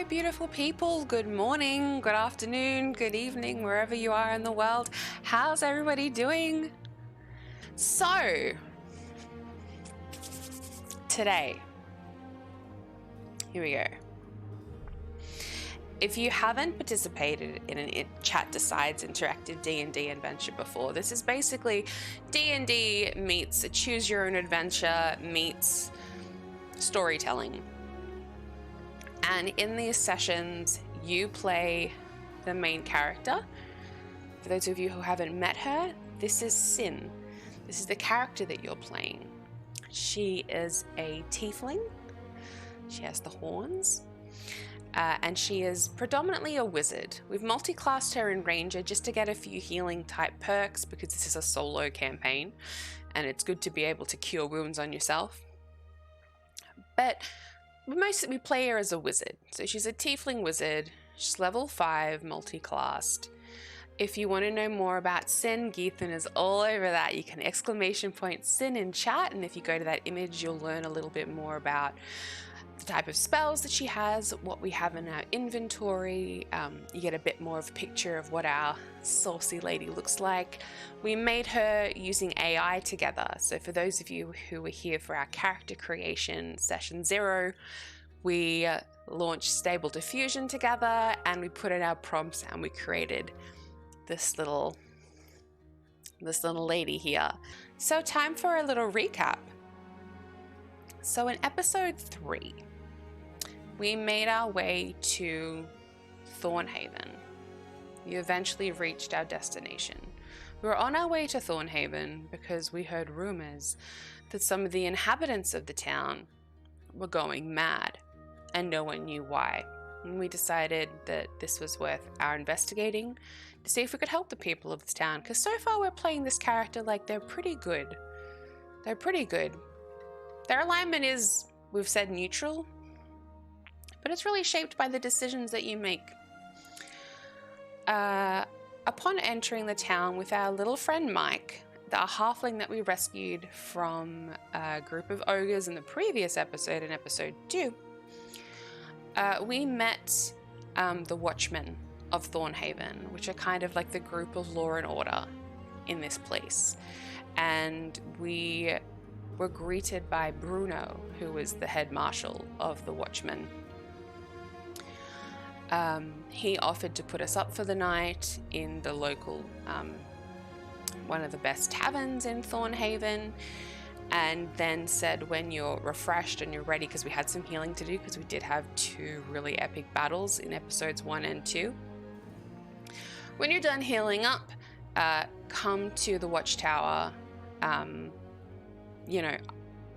Hi, beautiful people. Good morning, good afternoon, good evening, wherever you are in the world. How's everybody doing? So, today, here we go. If you haven't participated in a Chat Decides interactive D&D adventure before, this is basically D&D meets a choose your own adventure meets storytelling. And in these sessions, you play the main character. For those of you who haven't met her, this is Sin. This is the character that you're playing. She is a tiefling. She has the horns. And she is predominantly a wizard. We've multi-classed her in Ranger just to get a few healing type perks because this is a solo campaign and it's good to be able to cure wounds on yourself. But we play her as a wizard. So she's a tiefling wizard. She's level 5, multi-classed. If you want to know more about Sin, Geethan is all over that. You can exclamation point Sin in chat, and if you go to that image, you'll learn a little bit more about the type of spells that she has, what we have in our inventory. You get a bit more of a picture of what our saucy lady looks like. We made her using AI together. So for those of you who were here for our character creation session 0, we launched Stable Diffusion together and we put in our prompts and we created this little lady here. So time for a little recap. So in episode 3, we made our way to Thornhaven. We eventually reached our destination. We were on our way to Thornhaven because we heard rumors that some of the inhabitants of the town were going mad, and no one knew why. And we decided that this was worth our investigating to see if we could help the people of this town, because so far we're playing this character like they're pretty good. They're pretty good. Their alignment is, we've said, neutral, but it's really shaped by the decisions that you make. Upon entering the town with our little friend Mike, the halfling that we rescued from a group of ogres in the previous episode, in episode 2, we met the Watchmen of Thornhaven, which are kind of like the group of law and order in this place. And we were greeted by Bruno, who was the head marshal of the Watchmen. He offered to put us up for the night in the local, one of the best taverns in Thornhaven, and then said when you're refreshed and you're ready, because we had some healing to do, because we did have 2 really epic battles in episodes 1 and 2. When you're done healing up, come to the watchtower. You know,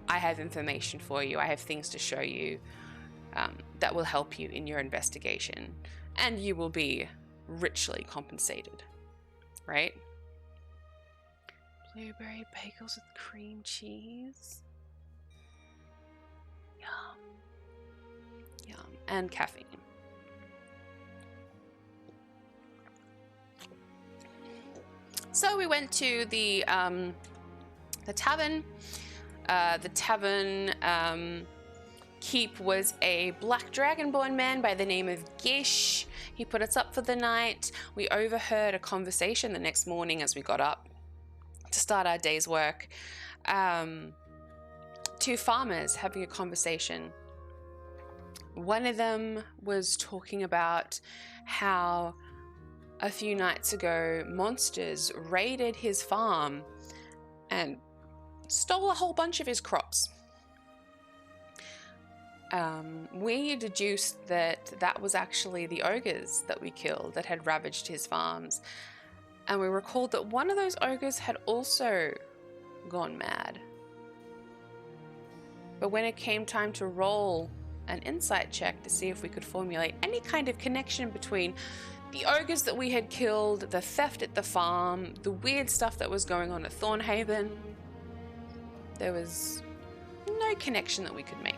I have information for you. I have things to show you that will help you in your investigation, and you will be richly compensated, right? Blueberry bagels with cream cheese. Yum. Yum. And caffeine. So we went to the tavern. The tavern keep was a black dragonborn man by the name of Gish. He put us up for the night. We overheard a conversation the next morning as we got up to start our day's work. 2 farmers having a conversation. One of them was talking about how a few nights ago monsters raided his farm and stole a whole bunch of his crops. We deduced that was actually the ogres that we killed that had ravaged his farms. And we recalled that one of those ogres had also gone mad. But when it came time to roll an insight check to see if we could formulate any kind of connection between the ogres that we had killed, the theft at the farm, the weird stuff that was going on at Thornhaven, there was no connection that we could make.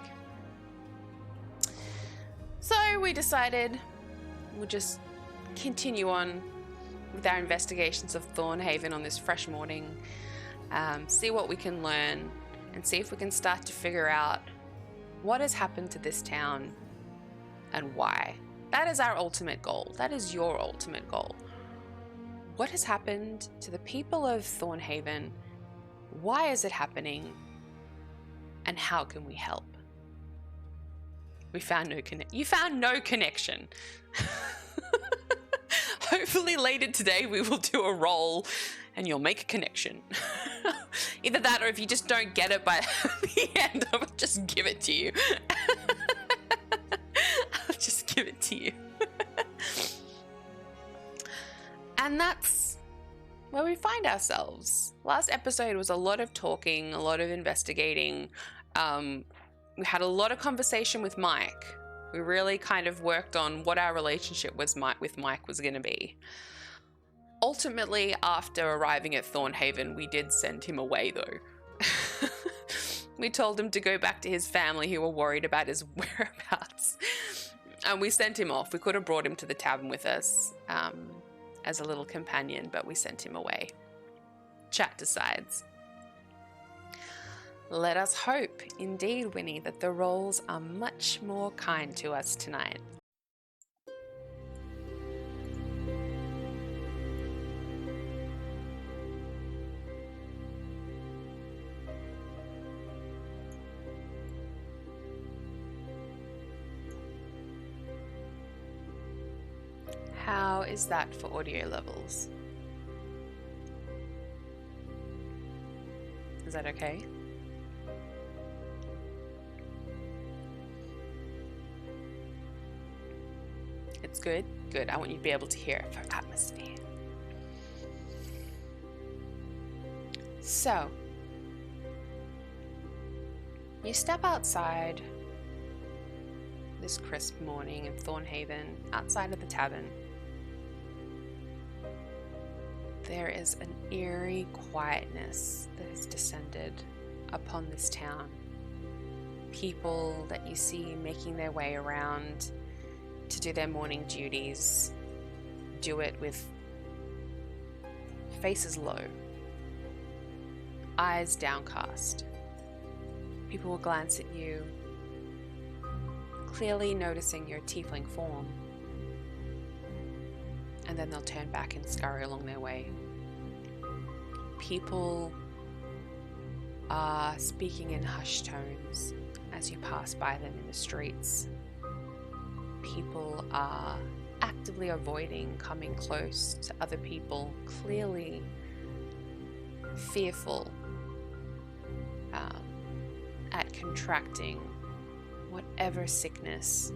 So we decided we'll just continue on with our investigations of Thornhaven on this fresh morning, see what we can learn, and see if we can start to figure out what has happened to this town and why. That is our ultimate goal. That is your ultimate goal. What has happened to the people of Thornhaven? Why is it happening? And how can we help? We found no You found no connection. Hopefully later today we will do a roll and you'll make a connection. Either that, or if you just don't get it by the end, I will just give it to you. I'll just give it to you. And that's where we find ourselves. Last episode was a lot of talking, a lot of investigating. We had a lot of conversation with Mike. We really kind of worked on what our relationship with Mike was going to be. Ultimately, after arriving at Thornhaven, we did send him away, though. We told him to go back to his family who were worried about his whereabouts. And we sent him off. We could have brought him to the tavern with us as a little companion, but we sent him away. Chat decides. Let us hope, indeed, Winnie, that the rolls are much more kind to us tonight. How is that for audio levels? Is that okay? It's good? Good. I want you to be able to hear it for atmosphere. So, you step outside this crisp morning in Thornhaven, outside of the tavern. There is an eerie quietness that has descended upon this town. People that you see making their way around to do their morning duties do it with faces low, eyes downcast. People will glance at you, clearly noticing your tiefling form, and then they'll turn back and scurry along their way. People are speaking in hushed tones as you pass by them in the streets. People are actively avoiding coming close to other people, clearly fearful at contracting whatever sickness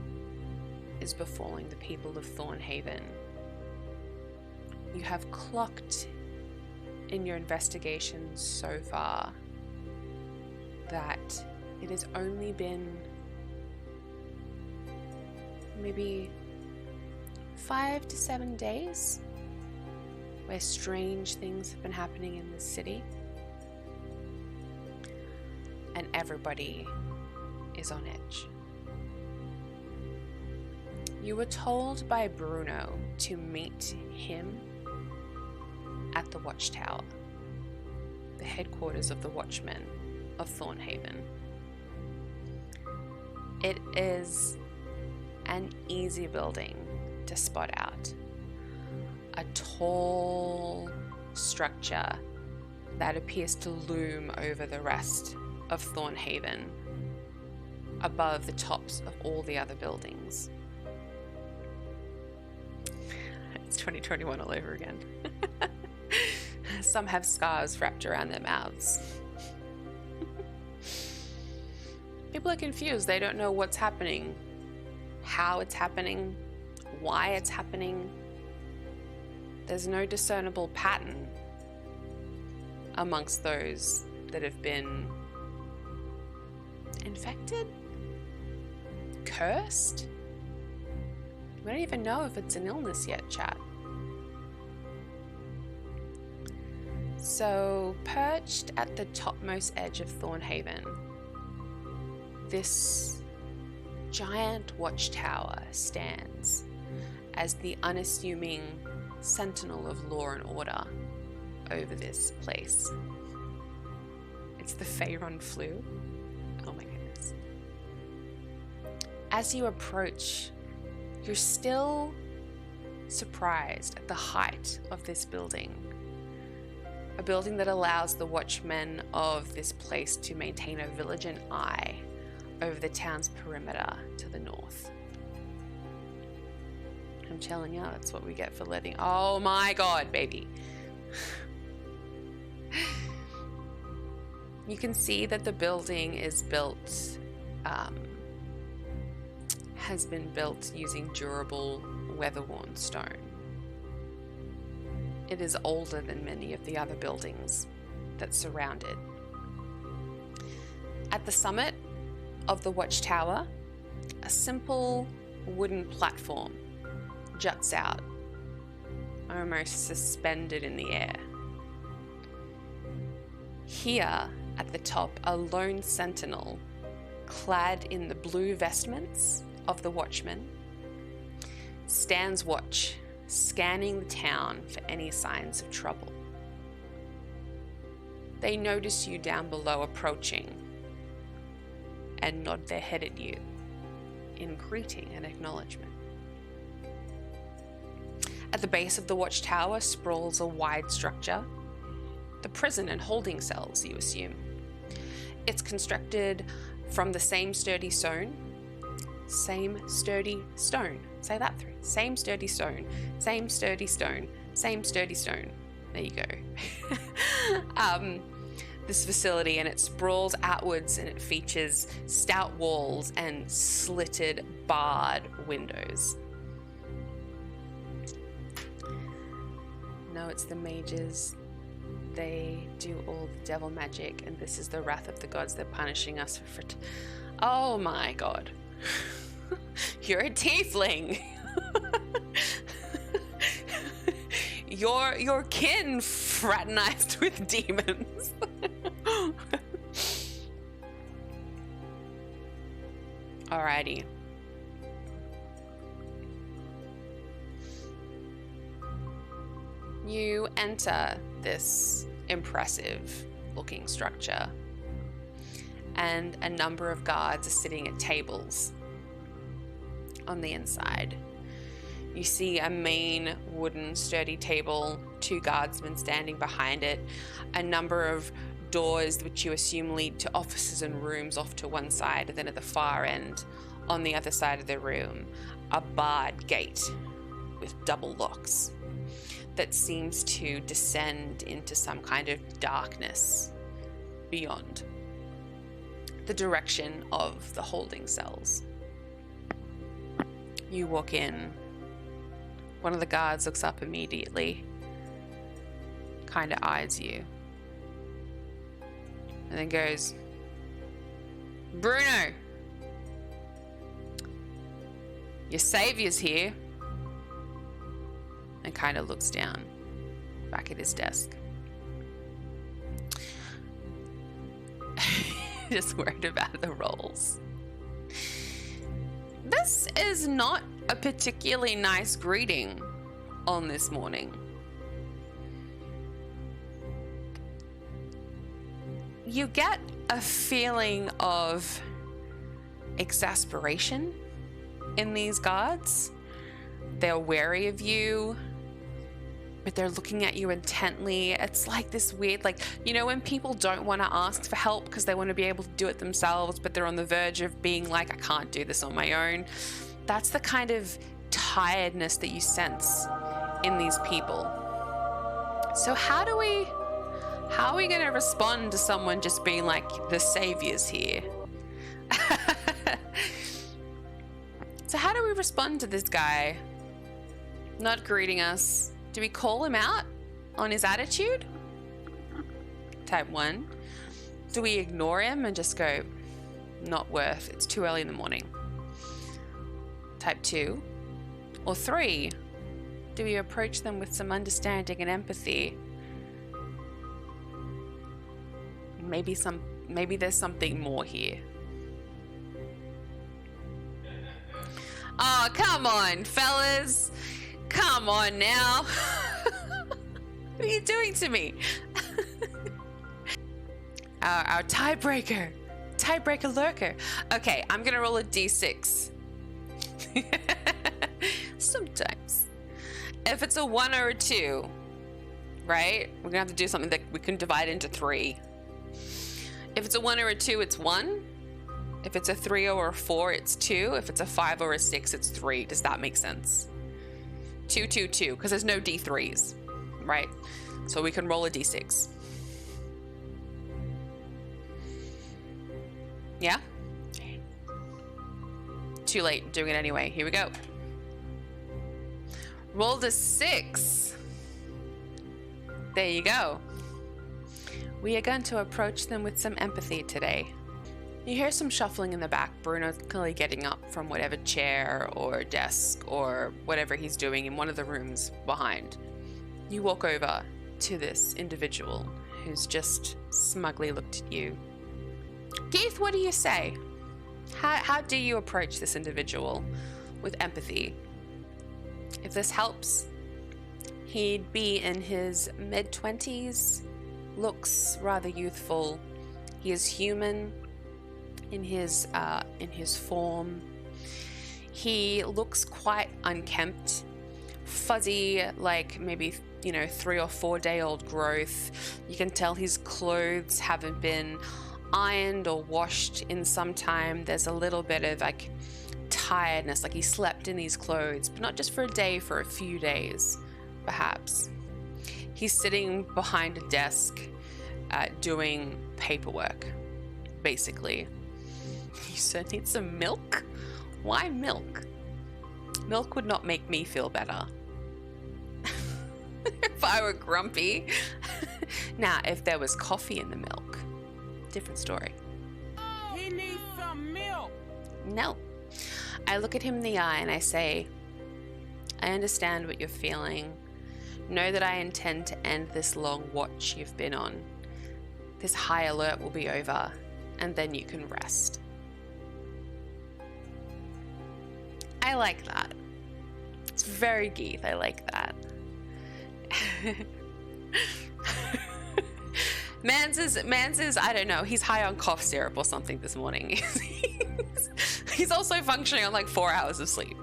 is befalling the people of Thornhaven. You have clocked in your investigations so far that it has only been maybe 5 to 7 days where strange things have been happening in the city, and everybody is on edge. You were told by Bruno to meet him at the Watchtower, the headquarters of the Watchmen of Thornhaven. It is an easy building to spot out. A tall structure that appears to loom over the rest of Thornhaven, above the tops of all the other buildings. It's 2021 all over again. Some have scarves wrapped around their mouths. People are confused. They don't know what's happening, how it's happening, why it's happening. There's no discernible pattern amongst those that have been infected? Cursed? We don't even know if it's an illness yet, chat. So, perched at the topmost edge of Thornhaven, this giant watchtower stands as the unassuming sentinel of law and order over this place. It's the Faerun flu. Oh my goodness. As you approach you're still surprised at the height of this building. A building that allows the watchmen of this place to maintain a vigilant eye over the town's perimeter to the north. I'm telling you, that's what we get for letting... Oh my god, baby. You can see that the building is built... has been built using durable, weather-worn stone. It is older than many of the other buildings that surround it. At the summit of the watchtower, a simple wooden platform juts out, almost suspended in the air. Here, at the top, a lone sentinel, clad in the blue vestments of the watchman, stands watch, scanning the town for any signs of trouble. They notice you down below approaching and nod their head at you in greeting and acknowledgement. At the base of the watchtower sprawls a wide structure, the prison and holding cells, you assume. It's constructed from the same sturdy stone. Say that through. Same sturdy stone. Same sturdy stone. Same sturdy stone. There you go. This facility, and it sprawls outwards, and it features stout walls and slitted, barred windows. No, it's the mages. They do all the devil magic, and this is the wrath of the gods. They're punishing us for Oh my god. You're a tiefling. Your kin fraternized with demons. Alrighty. You enter this impressive looking structure, and a number of guards are sitting at tables on the inside. You see a main wooden sturdy table, 2 guardsmen standing behind it, a number of doors which you assume lead to offices and rooms off to one side, and then at the far end, on the other side of the room, a barred gate with double locks that seems to descend into some kind of darkness beyond the direction of the holding cells. You walk in. One of the guards looks up immediately, kind of eyes you, and then goes, "Bruno, your savior's here," and kind of looks down back at his desk. Just worried about the rolls. This is not a particularly nice greeting on this morning. You get a feeling of exasperation in these guards. They're wary of you, but they're looking at you intently. It's like this weird, when people don't want to ask for help because they want to be able to do it themselves, but they're on the verge of being like, I can't do this on my own. That's the kind of tiredness that you sense in these people. So how are we going to respond to someone just being like, the savior's here? So how do we respond to this guy not greeting us? Do we call him out on his attitude? Type 1. Do we ignore him and just go, not worth, it's too early in the morning? Type 2. Or 3. Do we approach them with some understanding and empathy? Maybe there's something more here. Oh, come on, fellas. Come on now. What are you doing to me? Our tiebreaker lurker. Okay, I'm gonna roll a d6. sometimes. If it's a 1 or a 2, right? We're gonna have to do something that we can divide into 3. If it's a 1 or a 2, it's 1. If it's a 3 or a 4, it's 2. If it's a 5 or a 6, it's 3. Does that make sense? 2, 2, 2, because there's no D3s, right? So we can roll a D6. Yeah? Too late, I'm doing it anyway. Here we go. Rolled a 6. There you go. We are going to approach them with some empathy today. You hear some shuffling in the back. Bruno's clearly getting up from whatever chair or desk or whatever he's doing in one of the rooms behind. You walk over to this individual who's just smugly looked at you. Keith, what do you say? How do you approach this individual with empathy? If this helps, he'd be in his mid-20s, looks rather youthful. He is human in his form. He looks quite unkempt, fuzzy, like maybe 3 or 4 day old growth. You can tell his clothes haven't been ironed or washed in some time. There's a little bit of like tiredness, like he slept in these clothes, but not just for a day, for a few days, perhaps. He's sitting behind a desk doing paperwork, basically. You said, need some milk? Why milk? Milk would not make me feel better. If I were grumpy. Now, if there was coffee in the milk, different story. Oh, he needs some milk. No. I look at him in the eye and I say, I understand what you're feeling. Know that I intend to end this long watch you've been on. This high alert will be over, and then you can rest. I like that. It's very Geeth. I like that. Mans is, I don't know, he's high on cough syrup or something this morning. He's also functioning on like 4 hours of sleep.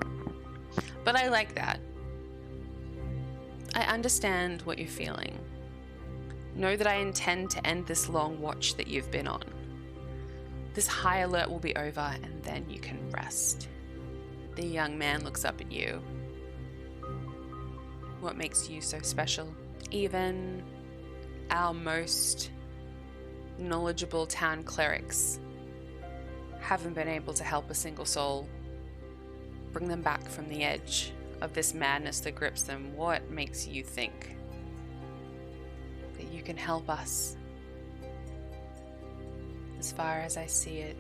But I like that. I understand what you're feeling. Know that I intend to end this long watch that you've been on. This high alert will be over and then you can rest. The young man looks up at you. What makes you so special? Even our most knowledgeable town clerics haven't been able to help a single soul. Bring them back from the edge of this madness that grips them. What makes you think that you can help us? As far as I see it,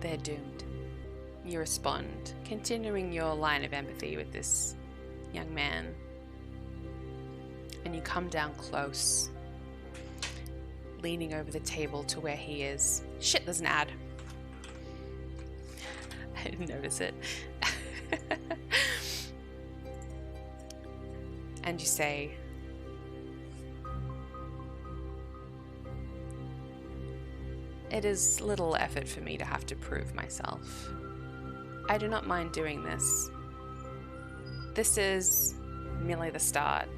they're doomed. You respond, continuing your line of empathy with this young man. And you come down close, leaning over the table to where he is. Shit, there's an ad. I didn't notice it. And you say, it is little effort for me to have to prove myself. I do not mind doing this. This is merely the start.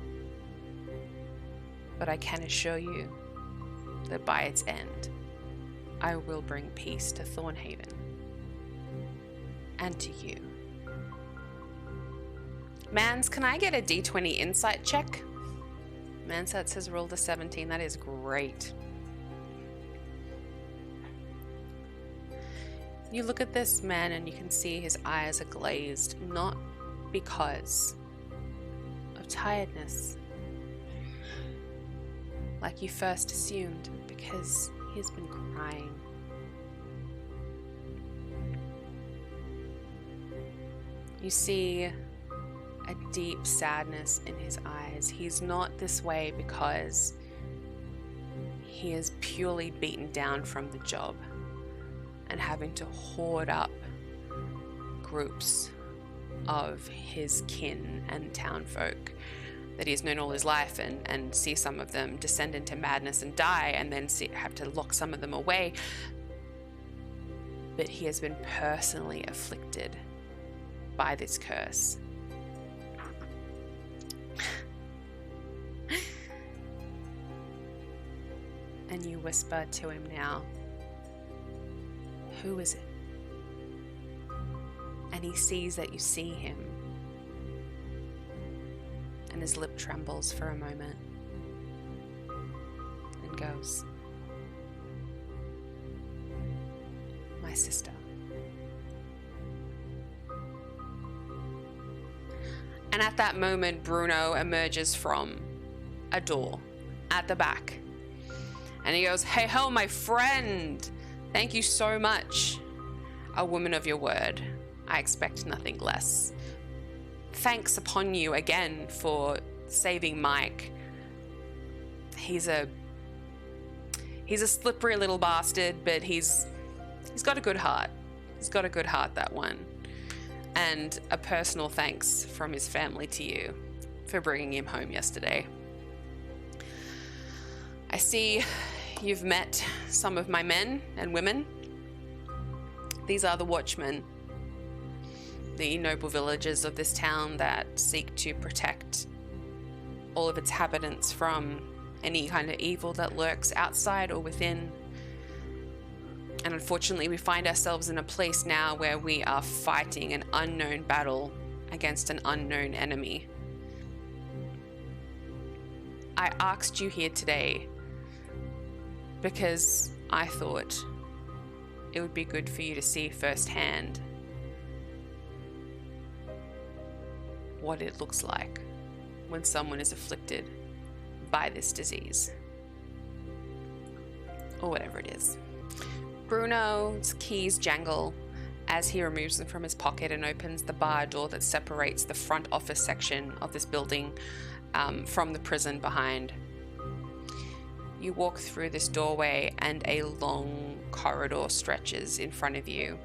But I can assure you that by its end, I will bring peace to Thornhaven. And to you. Mans, can I get a D20 insight check? Mansat says rolled a 17. That is great. You look at this man and you can see his eyes are glazed, not because of tiredness, like you first assumed, because he's been crying. You see a deep sadness in his eyes. He's not this way because he is purely beaten down from the job and having to hoard up groups of his kin and townfolk that he's known all his life, and see some of them descend into madness and die, and then have to lock some of them away. but he has been personally afflicted by this curse. And you whisper to him now, "Who is it?" And he sees that you see him, and his lip trembles for a moment and goes, "My sister." And at that moment, Bruno emerges from a door at the back. And he goes, "Hey ho, my friend. Thank you so much. A woman of your word. I expect nothing less. Thanks upon you again for saving Mike. He's a slippery little bastard, but he's got a good heart. He's got a good heart, that one. And a personal thanks from his family to you for bringing him home yesterday. I see you've met some of my men and women. These are the watchmen, the noble villagers of this town that seek to protect all of its inhabitants from any kind of evil that lurks outside or within. And unfortunately, we find ourselves in a place now where we are fighting an unknown battle against an unknown enemy. I asked you here today because I thought it would be good for you to see firsthand what it looks like when someone is afflicted by this disease. Or whatever it is. Bruno's keys jangle as he removes them from his pocket and opens the bar door that separates the front office section of this building from the prison behind. You walk through this doorway and a long corridor stretches in front of you.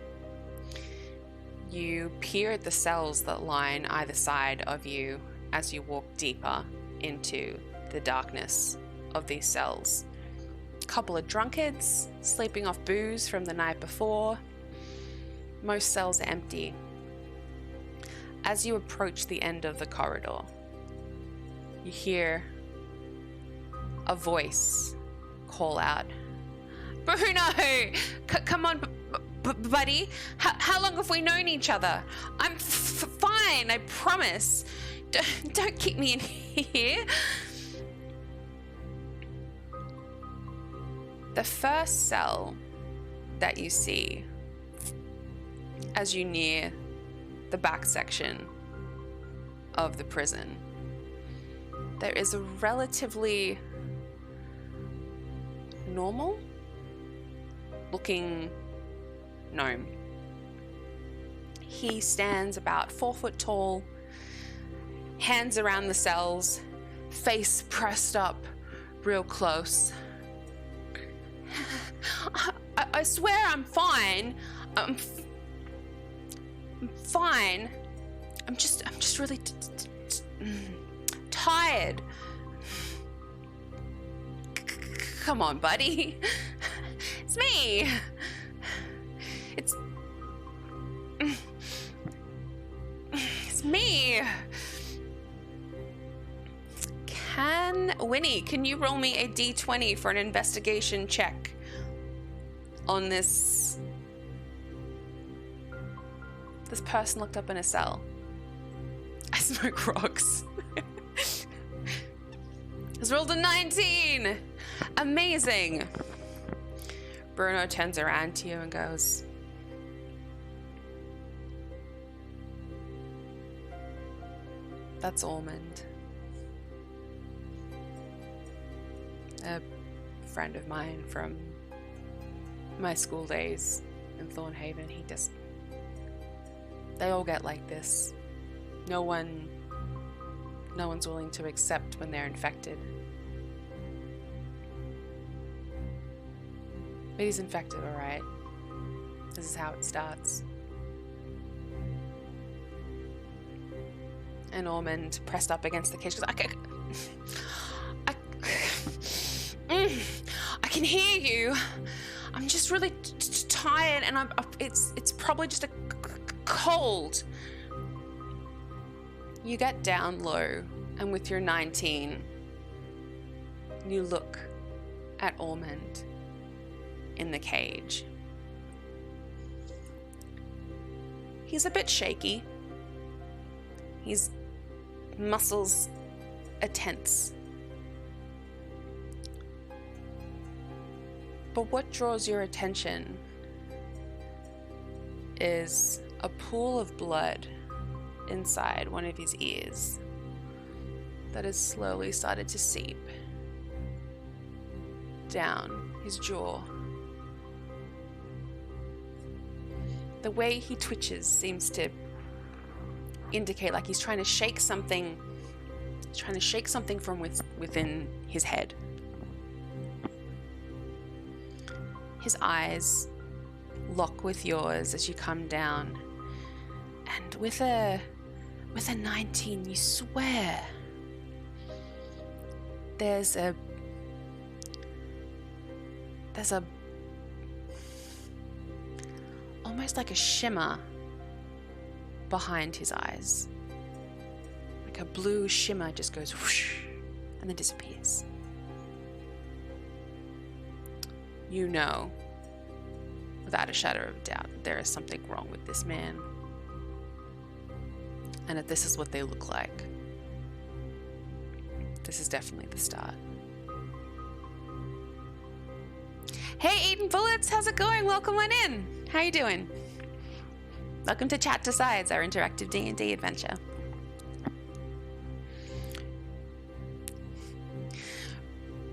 You peer at the cells that line either side of you as you walk deeper into the darkness of these cells. A couple of drunkards sleeping off booze from the night before. Most cells are empty. As you approach the end of the corridor, you hear a voice call out, "Bruno! Come on, buddy. How long have we known each other? I'm fine, I promise. Don't keep me in here." The first cell that you see as you near the back section of the prison, there is a relatively normal looking gnome. He stands about 4 foot tall, hands around the cells, face pressed up real close. I swear I'm fine. I'm fine. I'm just really tired. Come on, buddy. It's me. It's me. Winnie, can you roll me a d20 for an investigation check on this person looked up in a cell? I smoke rocks. Has rolled a 19. Amazing. Bruno turns around to you and goes, "That's Ormond. A friend of mine from my school days in Thornhaven. They all get like this. No one's willing to accept when they're infected. But he's infected, all right. This is how it starts." And Ormond pressed up against the cage goes, I can hear you. I'm just really tired, and it's probably just a cold. You get down low, and with your 19, you look at Ormond in the cage. He's a bit shaky. His muscles are tense. But what draws your attention is a pool of blood inside one of his ears that has slowly started to seep down his jaw. The way he twitches seems to indicate like he's trying to shake something from within his head. His eyes lock with yours as you come down, and with a 19, you swear there's a almost like a shimmer behind his eyes. Like a blue shimmer just goes whoosh and then disappears. You know, without a shadow of doubt, there is something wrong with this man. And that this is what they look like. This is definitely the start. Hey, Eden Bullets, how's it going? Welcome on in. How you doing? Welcome to Chat Decides, our interactive D&D adventure.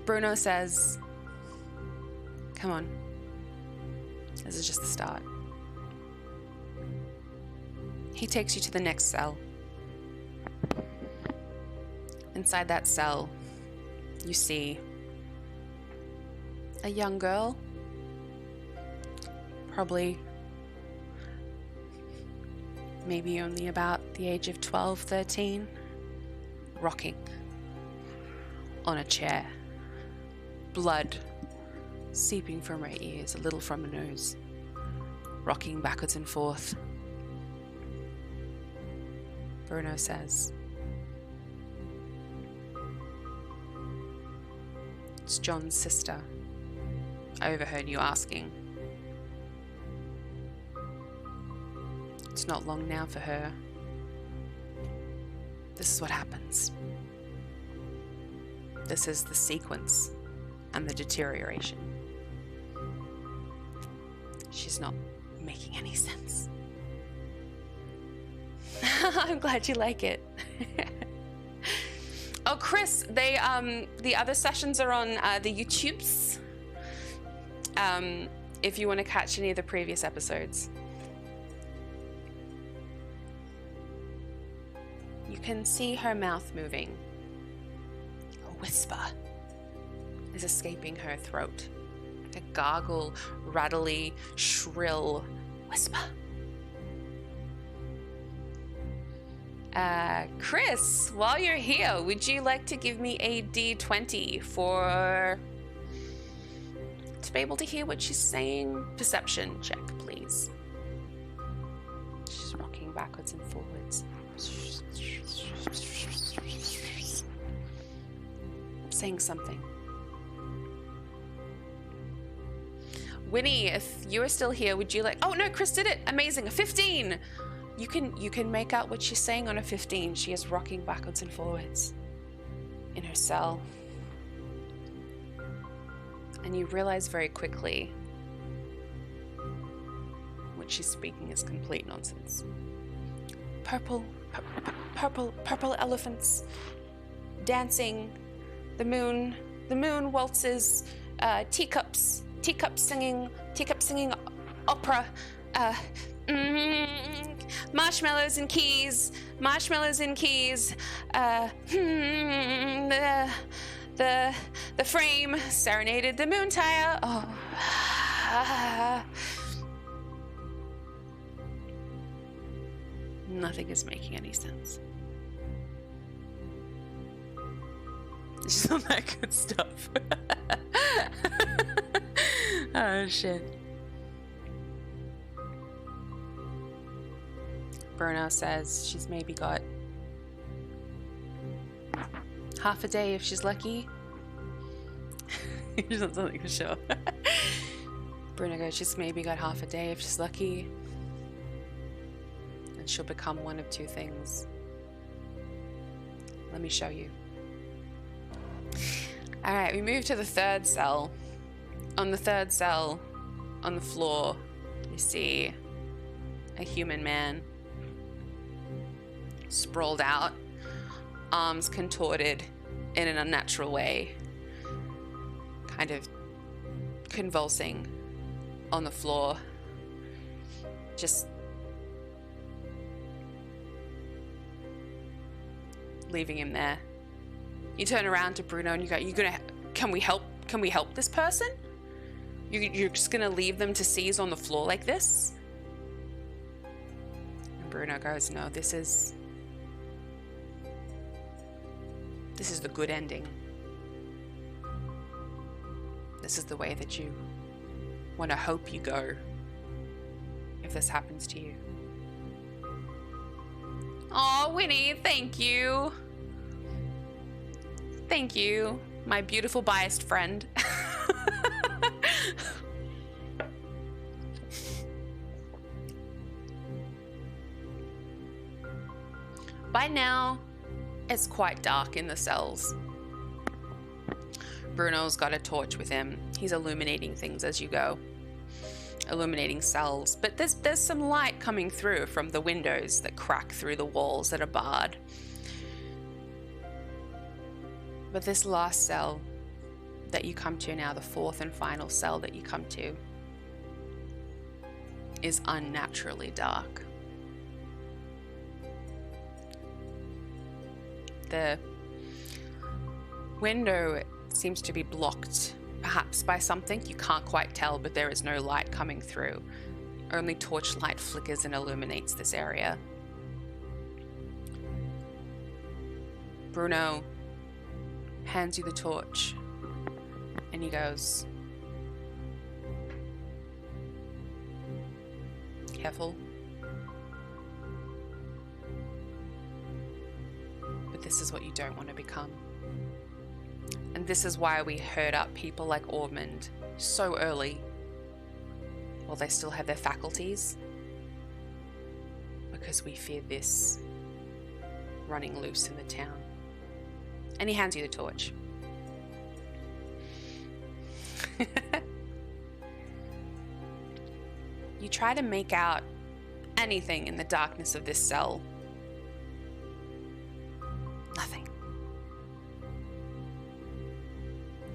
Bruno says, come on. This is just the start. He takes you to the next cell. Inside that cell, you see a young girl, probably maybe only about the age of 12, 13, rocking on a chair. Blood seeping from her ears, a little from her nose, rocking backwards and forth. Bruno says, "It's John's sister. I overheard you asking. It's not long now for her. This is what happens. This is the sequence and the deterioration. She's not making any sense." I'm glad you like it. Oh, Chris, the other sessions are on the YouTubes. If you want to catch any of the previous episodes. You can see her mouth moving. A whisper is escaping her throat. Like a gargle, rattly, shrill whisper. Chris, while you're here, would you like to give me a D20 to be able to hear what she's saying? Perception check, please. She's rocking backwards and forwards. Saying something. Winnie, if you are still here, would you like... Oh, no, Chris did it. Amazing. A 15. You can make out what she's saying on a 15. She is rocking backwards and forwards in her cell. And you realize very quickly what she's speaking is complete nonsense. Purple elephants dancing. The moon waltzes. Teacups singing opera. Marshmallows and keys. The frame serenaded the moon tire. Oh. Nothing is making any sense. It's just not that good stuff. Oh shit. Bruno says she's maybe got half a day if she's lucky. She's not something for sure. Bruno goes, she's maybe got half a day if she's lucky. And she'll become one of two things. Let me show you. Alright, we move to the third cell. On the third cell, on the floor, you see a human man sprawled out, arms contorted in an unnatural way, kind of convulsing on the floor, just leaving him there. You turn around to Bruno and you go, can we help this person? You're just gonna leave them to seize on the floor like this? And Bruno goes, no, this is the good ending. This is the way that you want to hope you go if this happens to you. Aw, Winnie, thank you. Thank you, my beautiful biased friend. By now, it's quite dark in the cells. Bruno's got a torch with him. He's illuminating things as you go. Illuminating cells. But there's some light coming through from the windows that crack through the walls that are barred. But this last cell that you come to now, the fourth and final cell that you come to, is unnaturally dark. The window seems to be blocked, perhaps by something. You can't quite tell, but there is no light coming through. Only torchlight flickers and illuminates this area. Bruno hands you the torch, and he goes, careful. But this is what you don't want to become. And this is why we herd up people like Ormond so early, while they still have their faculties. Because we fear this running loose in the town. And he hands you the torch. You try to make out anything in the darkness of this cell. Nothing.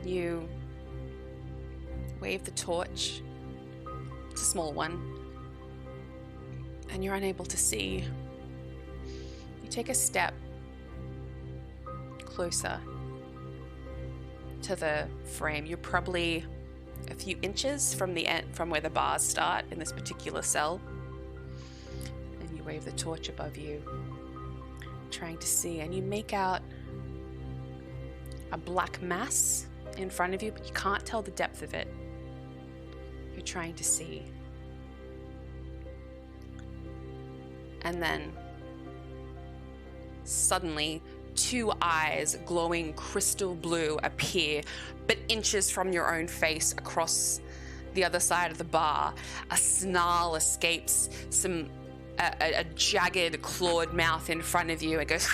You wave the torch. It's a small one. And you're unable to see. You take a step closer to the frame. You're probably a few inches from the end, from where the bars start in this particular cell. And you wave the torch above you, trying to see, and you make out a black mass in front of you, but you can't tell the depth of it. You're trying to see. And then suddenly, two eyes glowing crystal blue appear, but inches from your own face across the other side of the bar. A snarl escapes, a jagged clawed mouth in front of you. It goes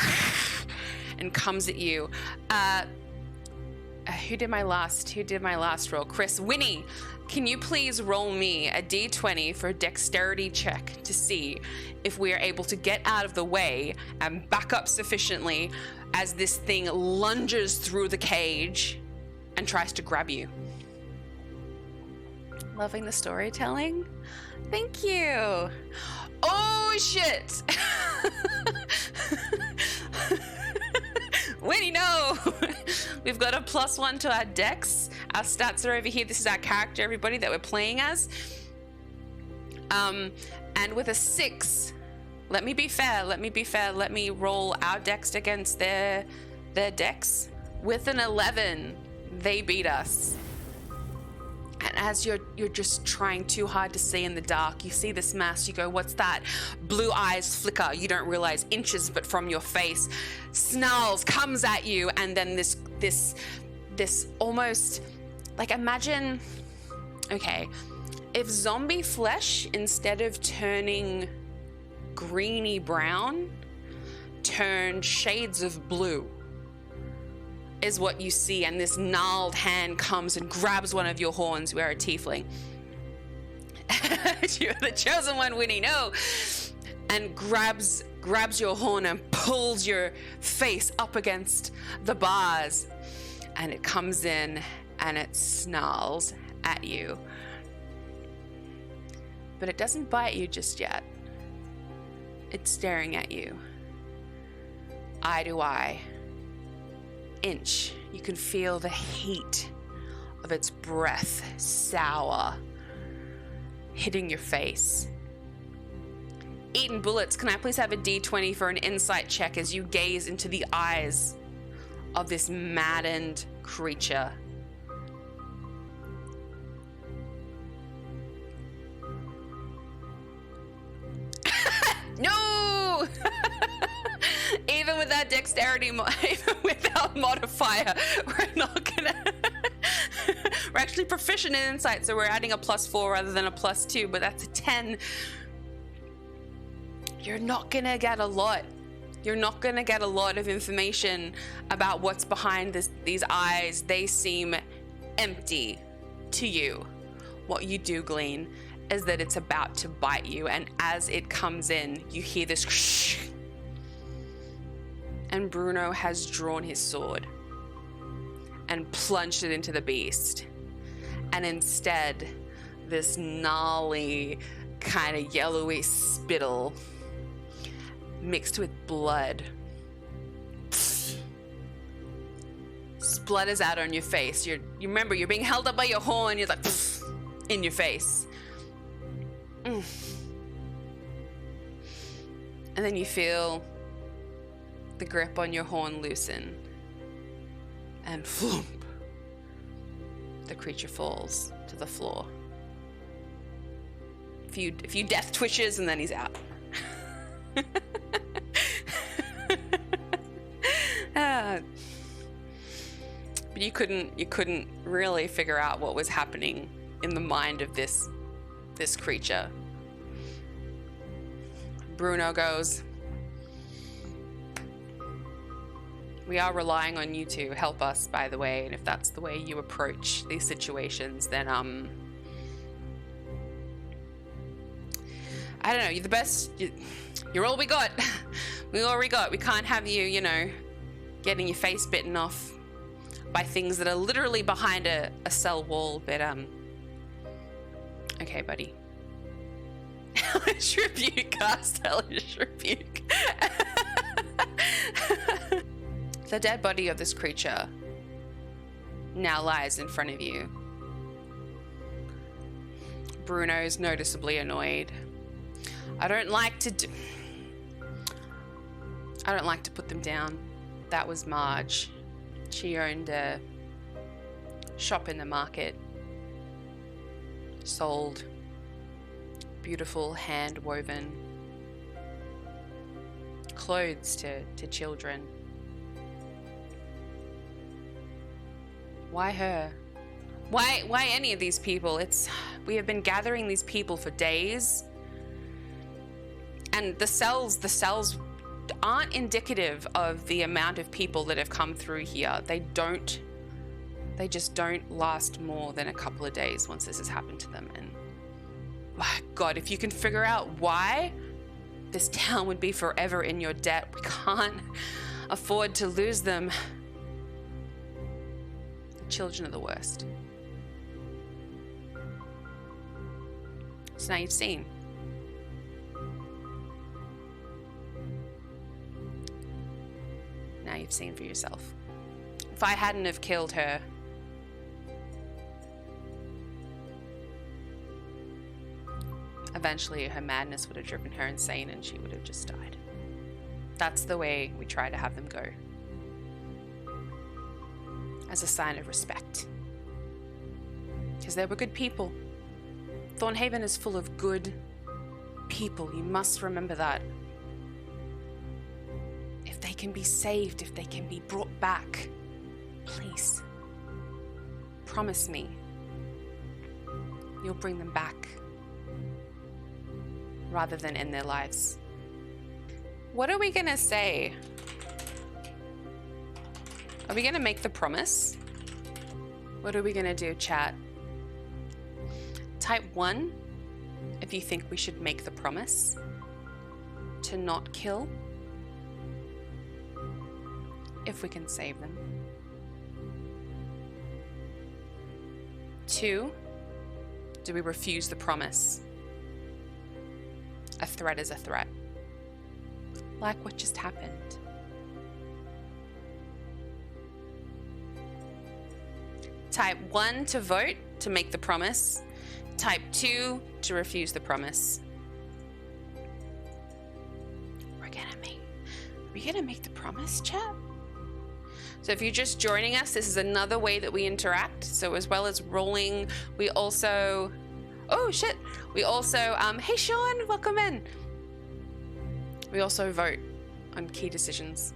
and comes at you. Who did my last roll? Chris. Winnie, can you please roll me a d20 for a dexterity check to see if we are able to get out of the way and back up sufficiently as this thing lunges through the cage and tries to grab you. Loving the storytelling. Thank you. Oh, shit. Winnie, no. We've got a +1 to our dex. Our stats are over here. This is our character, everybody, that we're playing as. And with a 6, let me be fair. Let me roll our dex against their dex. With an 11, they beat us. And as you're just trying too hard to see in the dark, you see this mass, you go, what's that? Blue eyes flicker, you don't realize, inches but from your face, snarls, comes at you, and then this almost, like, imagine, okay, if zombie flesh, instead of turning greeny brown, turned shades of blue, is what you see, and this gnarled hand comes and grabs one of your horns. We're a tiefling. You're the chosen one, Winnie, no! And grabs your horn and pulls your face up against the bars, and it comes in and it snarls at you. But it doesn't bite you just yet. It's staring at you, eye to eye. Inch, you can feel the heat of its breath, sour, hitting your face. Eaten bullets, can I please have a D20 for an insight check as you gaze into the eyes of this maddened creature? No! Even with that dexterity, even without modifier, we're not gonna... We're actually proficient in insight, so we're adding a +4 rather than a +2, but that's a 10. You're not gonna get a lot. You're not gonna get a lot of information about what's behind these eyes. They seem empty to you. What you do glean is that it's about to bite you, and as it comes in, you hear this shh, and Bruno has drawn his sword and plunged it into the beast. And instead, this gnarly, kind of yellowy spittle mixed with blood splutters out on your face. You remember, you're being held up by your horn, you're like in your face. And then you feel the grip on your horn loosen, and floomp, the creature falls to the floor. A few death twitches, and then he's out. But you couldn't really figure out what was happening in the mind of this creature. Bruno goes, we are relying on you to help us, by the way, and if that's the way you approach these situations, then I don't know, you're the best, you're all we got. We're all we got. We can't have you, getting your face bitten off by things that are literally behind a cell wall, but okay, buddy. Hellish Rebuke, cast Hellish Rebuke. The dead body of this creature now lies in front of you. Bruno's noticeably annoyed. I don't like to put them down. That was Marge. She owned a shop in the market. Sold beautiful hand-woven clothes to children. Why her? Why any of these people? We have been gathering these people for days, and the cells aren't indicative of the amount of people that have come through here. They just don't last more than a couple of days once this has happened to them. And my God, if you can figure out why, this town would be forever in your debt. We can't afford to lose them. Children are the worst. So now you've seen. Now you've seen for yourself. If I hadn't have killed her, eventually her madness would have driven her insane and she would have just died. That's the way we try to have them go. As a sign of respect. because they were good people. Thornhaven is full of good people. You must remember that. If they can be saved, if they can be brought back, please, promise me you'll bring them back rather than end their lives. What are we gonna say? Are we gonna make the promise? What are we gonna do, chat? Type 1 if you think we should make the promise to not kill if we can save them. 2, do we refuse the promise? A threat is a threat. Like what just happened. Type 1 to vote to make the promise. Type 2 to refuse the promise. Are we gonna make the promise, chat? So if you're just joining us, this is another way that we interact. So as well as rolling, we also, hey Sean, welcome in. We also vote on key decisions.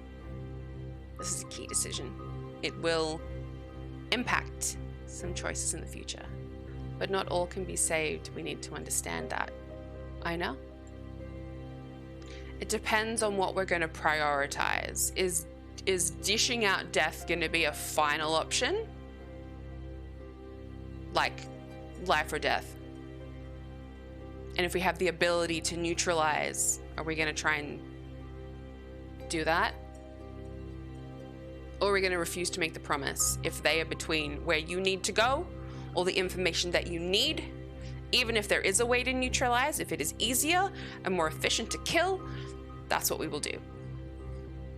This is a key decision. It will impact some choices in the future. But not all can be saved. We need to understand that. I know. It depends on what we're going to prioritize. Is dishing out death going to be a final option? Like life or death? And if we have the ability to neutralize, are we going to try and do that? Or are we going to refuse to make the promise if they are between where you need to go, all the information that you need, even if there is a way to neutralize, if it is easier and more efficient to kill, that's what we will do.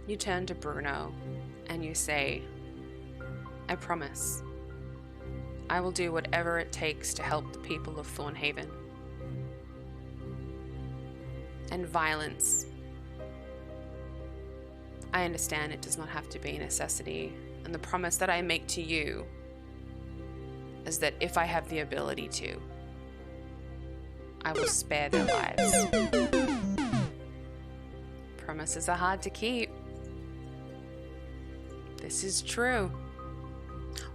You turn to Bruno and you say, I promise, I will do whatever it takes to help the people of Thornhaven. And violence, I understand it does not have to be a necessity, and the promise that I make to you is that if I have the ability to, I will spare their lives. Promises are hard to keep. This is true.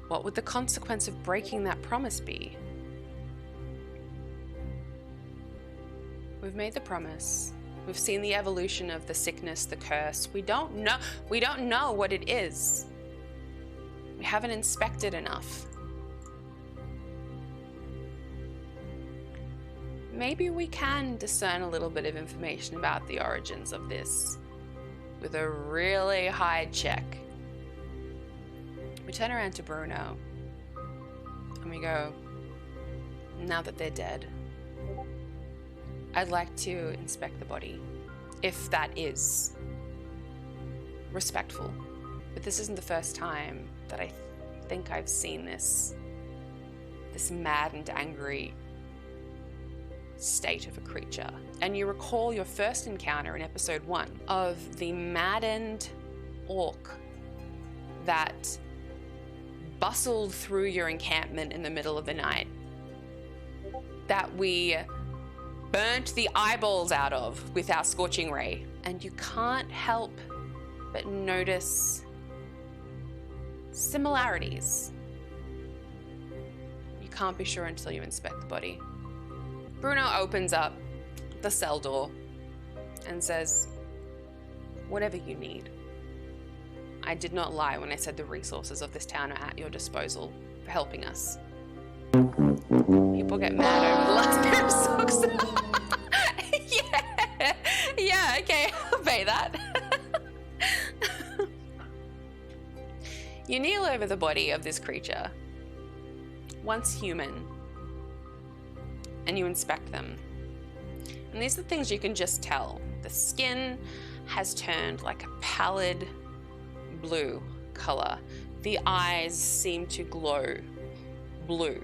What would the consequence of breaking that promise be? We've made the promise. We've seen the evolution of the sickness, the curse. We don't know what it is. We haven't inspected enough. Maybe we can discern a little bit of information about the origins of this with a really high check. We turn around to Bruno and we go, now that they're dead, I'd like to inspect the body, if that is respectful. But this isn't the first time that I think I've seen this maddened, angry state of a creature. And you recall your first encounter in episode 1 of the maddened orc that bustled through your encampment in the middle of the night, that we burnt the eyeballs out of with our scorching ray. And you can't help but notice similarities. You can't be sure until you inspect the body. Bruno opens up the cell door and says, whatever you need. I did not lie when I said the resources of this town are at your disposal for helping us. People get mad over the last pair of socks. Yeah, okay, I'll pay that. You kneel over the body of this creature, once human, and you inspect them. And these are the things you can just tell. The skin has turned like a pallid blue color. The eyes seem to glow blue.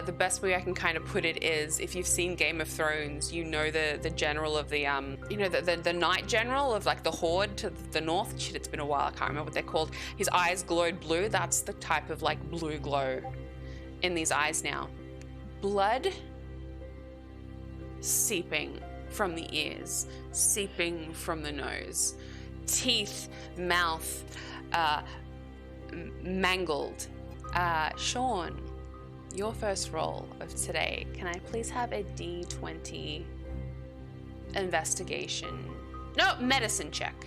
The best way I can kind of put it is, if you've seen Game of Thrones, you know the general of the the Night General of like the Horde to the north. Shit, it's been a while, I can't remember what they're called. His eyes glowed blue. That's the type of like blue glow in these eyes now. Blood seeping from the ears, seeping from the nose, teeth, mouth, mangled. Sean, your first roll of today. Can I please have a D20 investigation? No, medicine check.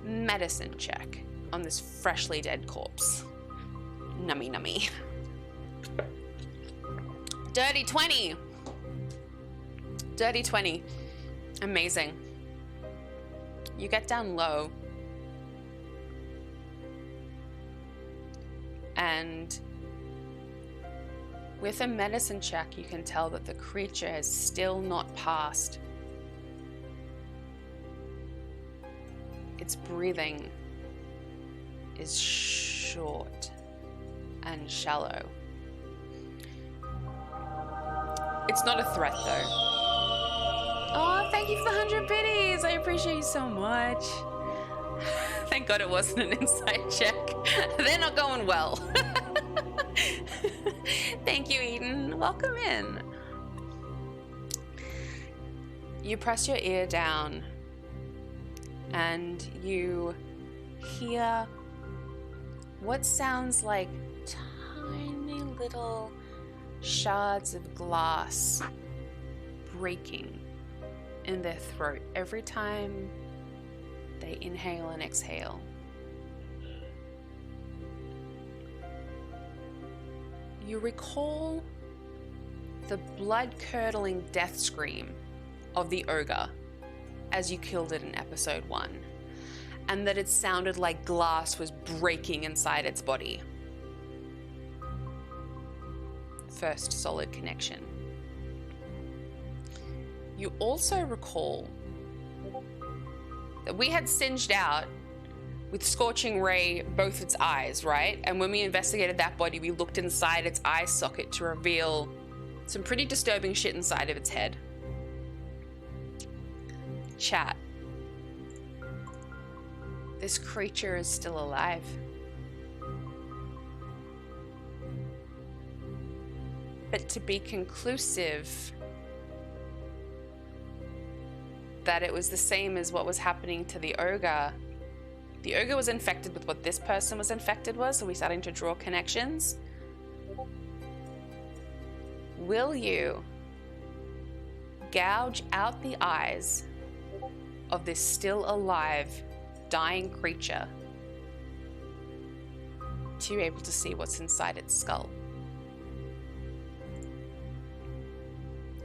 Medicine check on this freshly dead corpse. Nummy nummy. Dirty 20. Dirty 20. Amazing. You get down low. And with a medicine check, you can tell that the creature has still not passed. Its breathing is short and shallow. It's not a threat, though. Oh, thank you for the 100 biddies. I appreciate you so much. Thank God it wasn't an insight check. They're not going well. Thank you, Eden. Welcome in. You press your ear down and you hear what sounds like tiny little shards of glass breaking in their throat every time they inhale and exhale. You recall the blood-curdling death scream of the ogre as you killed it in episode 1, and that it sounded like glass was breaking inside its body. First solid connection. You also recall that we had singed out with Scorching Ray both its eyes, right? And when we investigated that body, we looked inside its eye socket to reveal some pretty disturbing shit inside of its head. Chat. This creature is still alive. But to be conclusive that it was the same as what was happening to the ogre was infected with what this person was infected with, so we're starting to draw connections. Will you gouge out the eyes of this still alive, dying creature to be able to see what's inside its skull?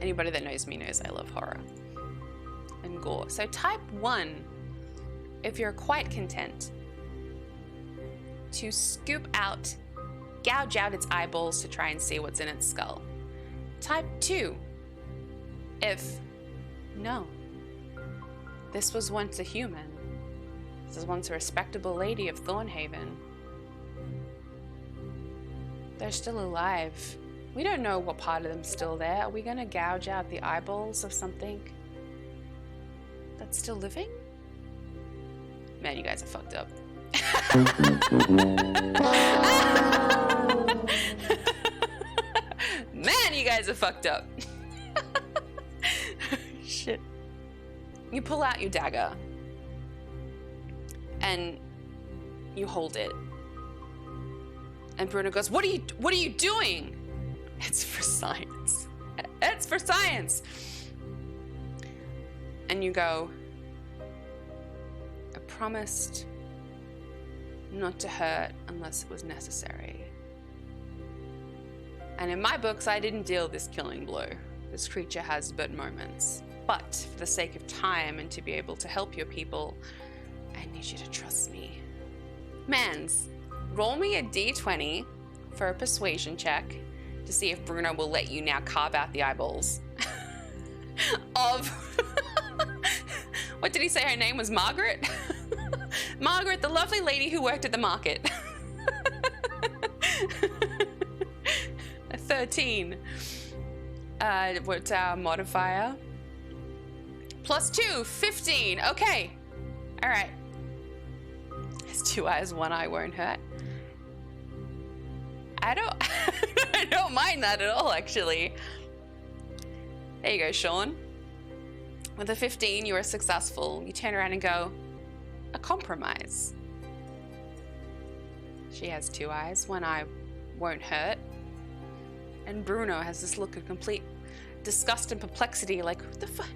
Anybody that knows me knows I love horror and gore. So type 1 if you're quite content to scoop out, gouge out its eyeballs to try and see what's in its skull. Type 2 if no, this was once a human. This was once a respectable lady of Thornhaven. They're still alive. We don't know what part of them's still there. Are we gonna gouge out the eyeballs of something that's still living? Man, you guys are fucked up. Man, you guys are fucked up. Shit. You pull out your dagger and you hold it. And Bruno goes, What are you doing? It's for science. It's for science. And you go, I promised not to hurt unless it was necessary. And in my books, I didn't deal this killing blow. This creature has but moments. But for the sake of time and to be able to help your people, I need you to trust me. Mans, roll me a d20 for a persuasion check to see if Bruno will let you now carve out the eyeballs of... What did he say her name was? Margaret? Margaret, the lovely lady who worked at the market. 13. What's our modifier? +2, 15. Okay. All right. It's 2 eyes, 1 eye won't hurt. I don't I don't mind that at all, actually. There you go, Sean. With a 15, you are successful. You turn around and go, a compromise. She has 2 eyes. 1 eye won't hurt. And Bruno has this look of complete disgust and perplexity, like, what the fuck?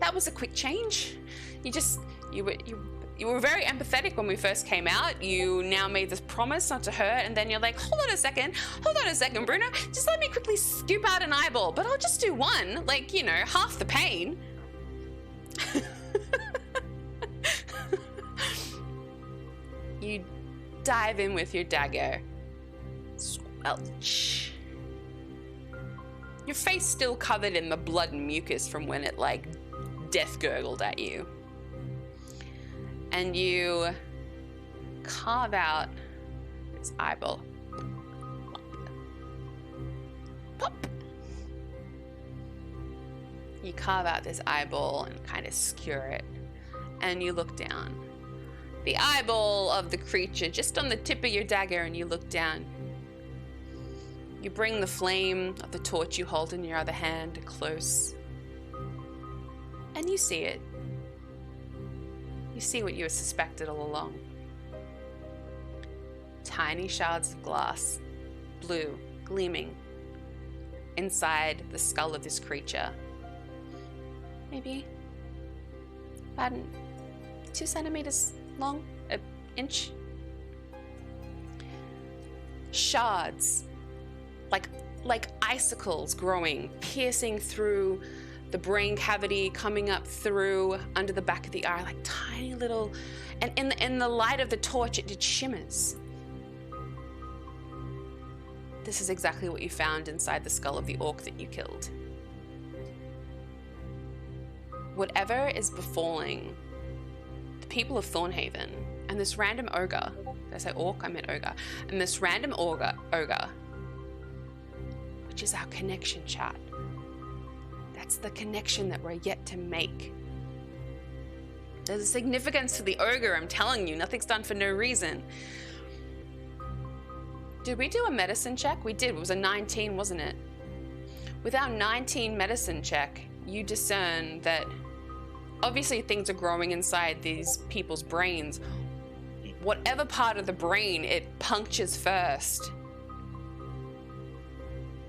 That was a quick change. You were very empathetic when we first came out. You now made this promise not to hurt, and then you're like, hold on a second, Bruno. Just let me quickly scoop out an eyeball, but I'll just do 1, like, you know, half the pain. You dive in with your dagger. Squelch. Your face still covered in the blood and mucus from when it, like, death gurgled at you. And you carve out this eyeball. Pop. You carve out this eyeball and kind of skewer it. And you look down. The eyeball of the creature just on the tip of your dagger, and you look down. You bring the flame of the torch you hold in your other hand close. And you see it. You see what you had suspected all along. Tiny shards of glass, blue, gleaming, inside the skull of this creature. Maybe about 2 centimeters long, an inch. Shards, like icicles growing, piercing through the brain cavity, coming up through under the back of the eye, like tiny little, and in the light of the torch, it shimmers. This is exactly what you found inside the skull of the orc that you killed. Whatever is befalling the people of Thornhaven and this random ogre, did I say orc? I meant ogre. And this random ogre, which is our connection, chat. That's the connection that we're yet to make. There's a significance to the ogre, I'm telling you. Nothing's done for no reason. Did we do a medicine check? We did. It was a 19, wasn't it? With our 19 medicine check, you discern that obviously things are growing inside these people's brains. Whatever part of the brain it punctures first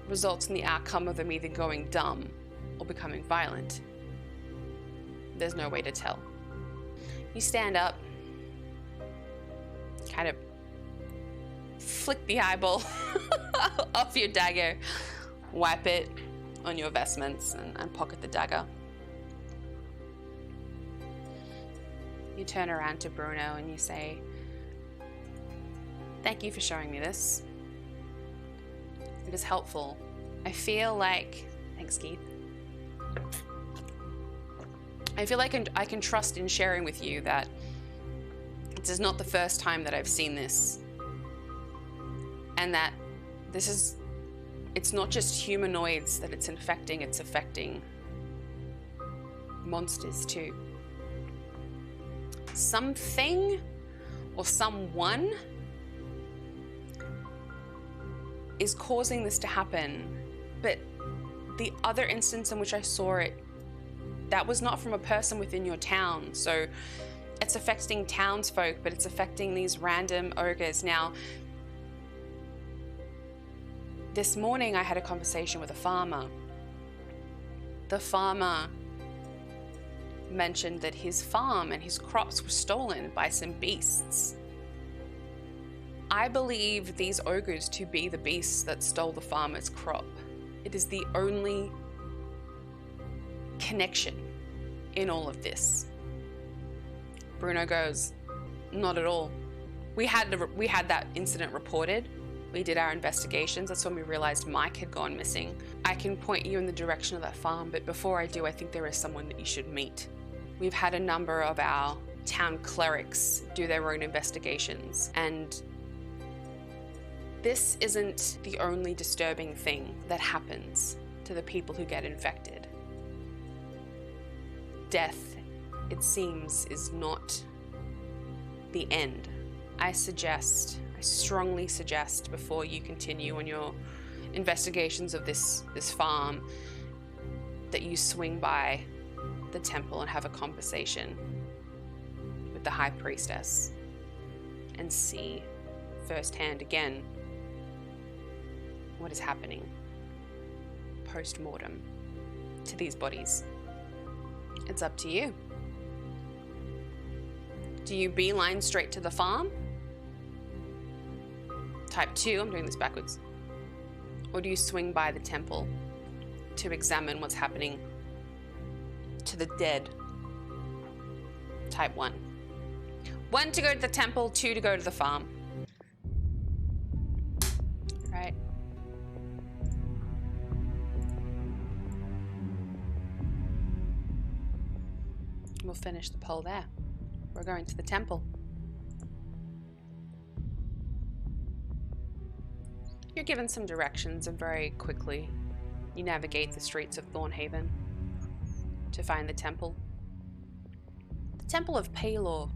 results in the outcome of them either going dumb or becoming violent. There's no way to tell. You stand up, kind of flick the eyeball off your dagger, wipe it on your vestments, and pocket the dagger. You turn around to Bruno and you say, "Thank you for showing me this. It is helpful. I feel like..." Thanks, Keith. I feel like I can trust in sharing with you that this is not the first time that I've seen this. And that it's not just humanoids that it's infecting, it's affecting monsters too. Something or someone is causing this to happen, but the other instance in which I saw it, that was not from a person within your town. So it's affecting townsfolk, but it's affecting these random ogres. Now, this morning I had a conversation with a farmer. The farmer mentioned that his farm and his crops were stolen by some beasts. I believe these ogres to be the beasts that stole the farmer's crop. It is the only connection in all of this. Bruno goes, "Not at all. We had that incident reported. We did our investigations. That's when we realized Mike had gone missing. I can point you in the direction of that farm, but before I do, I think there is someone that you should meet. We've had a number of our town clerics do their own investigations, and this isn't the only disturbing thing that happens to the people who get infected. Death, it seems, is not the end. I strongly suggest before you continue on your investigations of this farm that you swing by the temple and have a conversation with the high priestess and see firsthand again what is happening post-mortem to these bodies. It's up to you. Do you beeline straight to the farm? Type 2, I'm doing this backwards. Or do you swing by the temple to examine what's happening to the dead? Type 1. 1 to go to the temple, 2 to go to the farm. Right. We'll finish the poll there. We're going to the temple. You're given some directions, and very quickly you navigate the streets of Thornhaven to find the temple. The Temple of Palor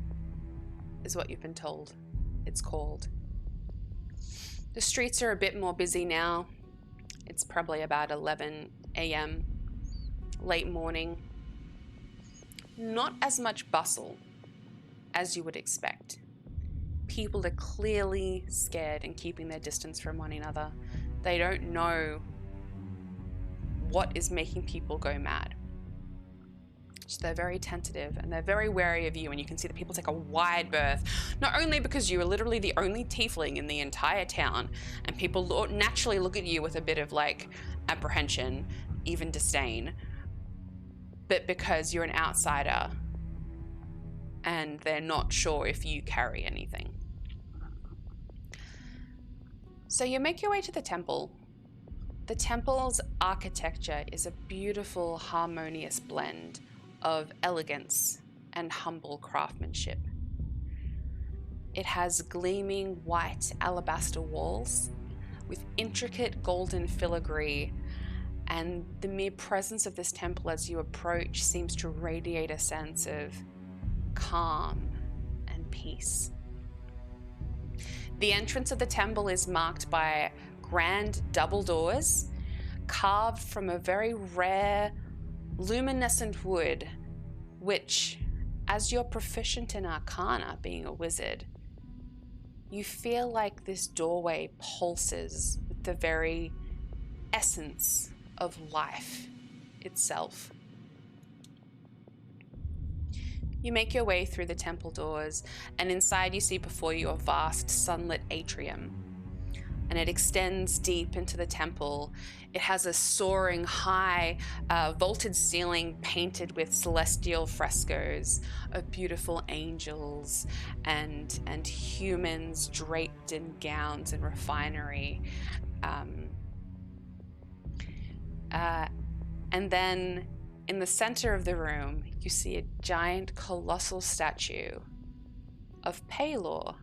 is what you've been told it's called. The streets are a bit more busy now. It's probably about 11 a.m., late morning. Not as much bustle as you would expect. People are clearly scared and keeping their distance from one another. They don't know what is making people go mad. So they're very tentative and they're very wary of you, and you can see that people take a wide berth, not only because you are literally the only tiefling in the entire town, and people naturally look at you with a bit of like apprehension, even disdain, but because you're an outsider and they're not sure if you carry anything. So you make your way to the temple. The temple's architecture is a beautiful, harmonious blend of elegance and humble craftsmanship. It has gleaming white alabaster walls with intricate golden filigree, and the mere presence of this temple as you approach seems to radiate a sense of calm and peace. The entrance of the temple is marked by grand double doors carved from a very rare luminescent wood, which, as you're proficient in Arcana, being a wizard, you feel like this doorway pulses with the very essence of life itself. You make your way through the temple doors, and inside you see before you a vast sunlit atrium, and it extends deep into the temple. It has a soaring high vaulted ceiling painted with celestial frescoes of beautiful angels and humans draped in gowns and refinery. And then in the center of the room, you see a giant colossal statue of Palor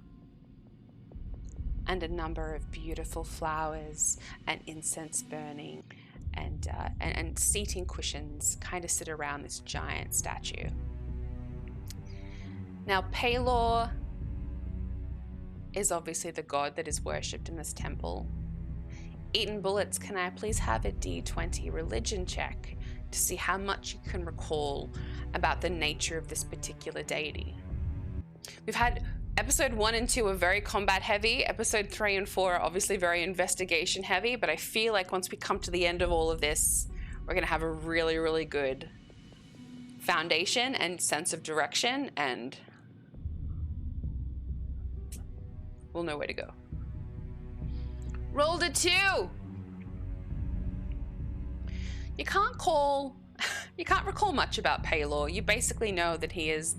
and a number of beautiful flowers and incense burning and seating cushions kind of sit around this giant statue. Now, Palor is obviously the god that is worshipped in this temple. Eaten Bullets, can I please have a D20 religion check to see how much you can recall about the nature of this particular deity? We've had episode 1 and 2 are very combat heavy. Episode 3 and 4 are obviously very investigation heavy, but I feel like once we come to the end of all of this, we're going to have a really, really good foundation and sense of direction, and we'll know where to go. Rolled a 2! You can't recall much about Palor. You basically know that he is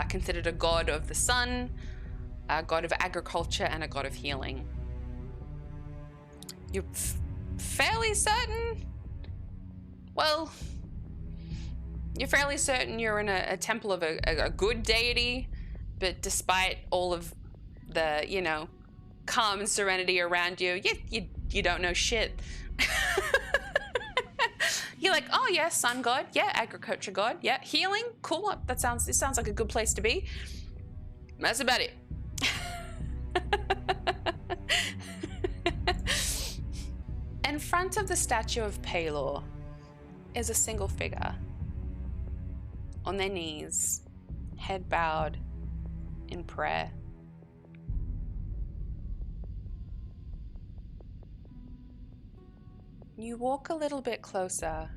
considered a god of the sun, a god of agriculture, and a god of healing. You're fairly certain? Well, you're fairly certain you're in a temple of a good deity, but despite all of the, calm and serenity around you, you don't know shit. You're like, oh yeah, sun god, yeah, agriculture god, yeah, healing, cool. This sounds like a good place to be. That's about it. In front of the statue of Palor is a single figure, on their knees, head bowed in prayer. You walk a little bit closer,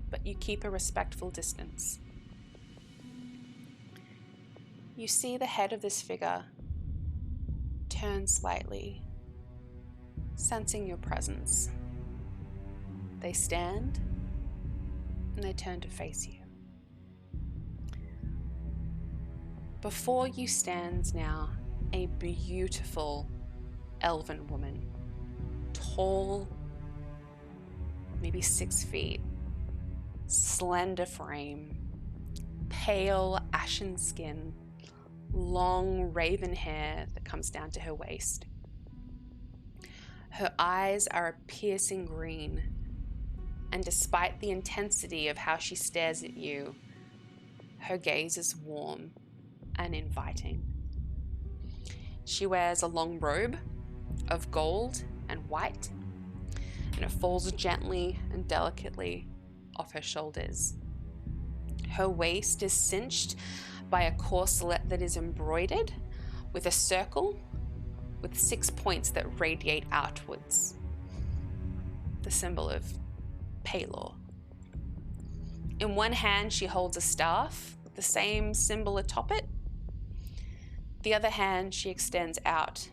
but you keep a respectful distance. You see the head of this figure turn slightly, sensing your presence. They stand and they turn to face you. Before you stands now a beautiful elven woman, tall, maybe 6 feet, slender frame, pale ashen skin, long raven hair that comes down to her waist. Her eyes are a piercing green, and despite the intensity of how she stares at you, her gaze is warm and inviting. She wears a long robe of gold and white, and it falls gently and delicately off her shoulders. Her waist is cinched by a corselet that is embroidered with a circle with 6 points that radiate outwards, the symbol of Palor. In one hand, she holds a staff with the same symbol atop it. The other hand she extends out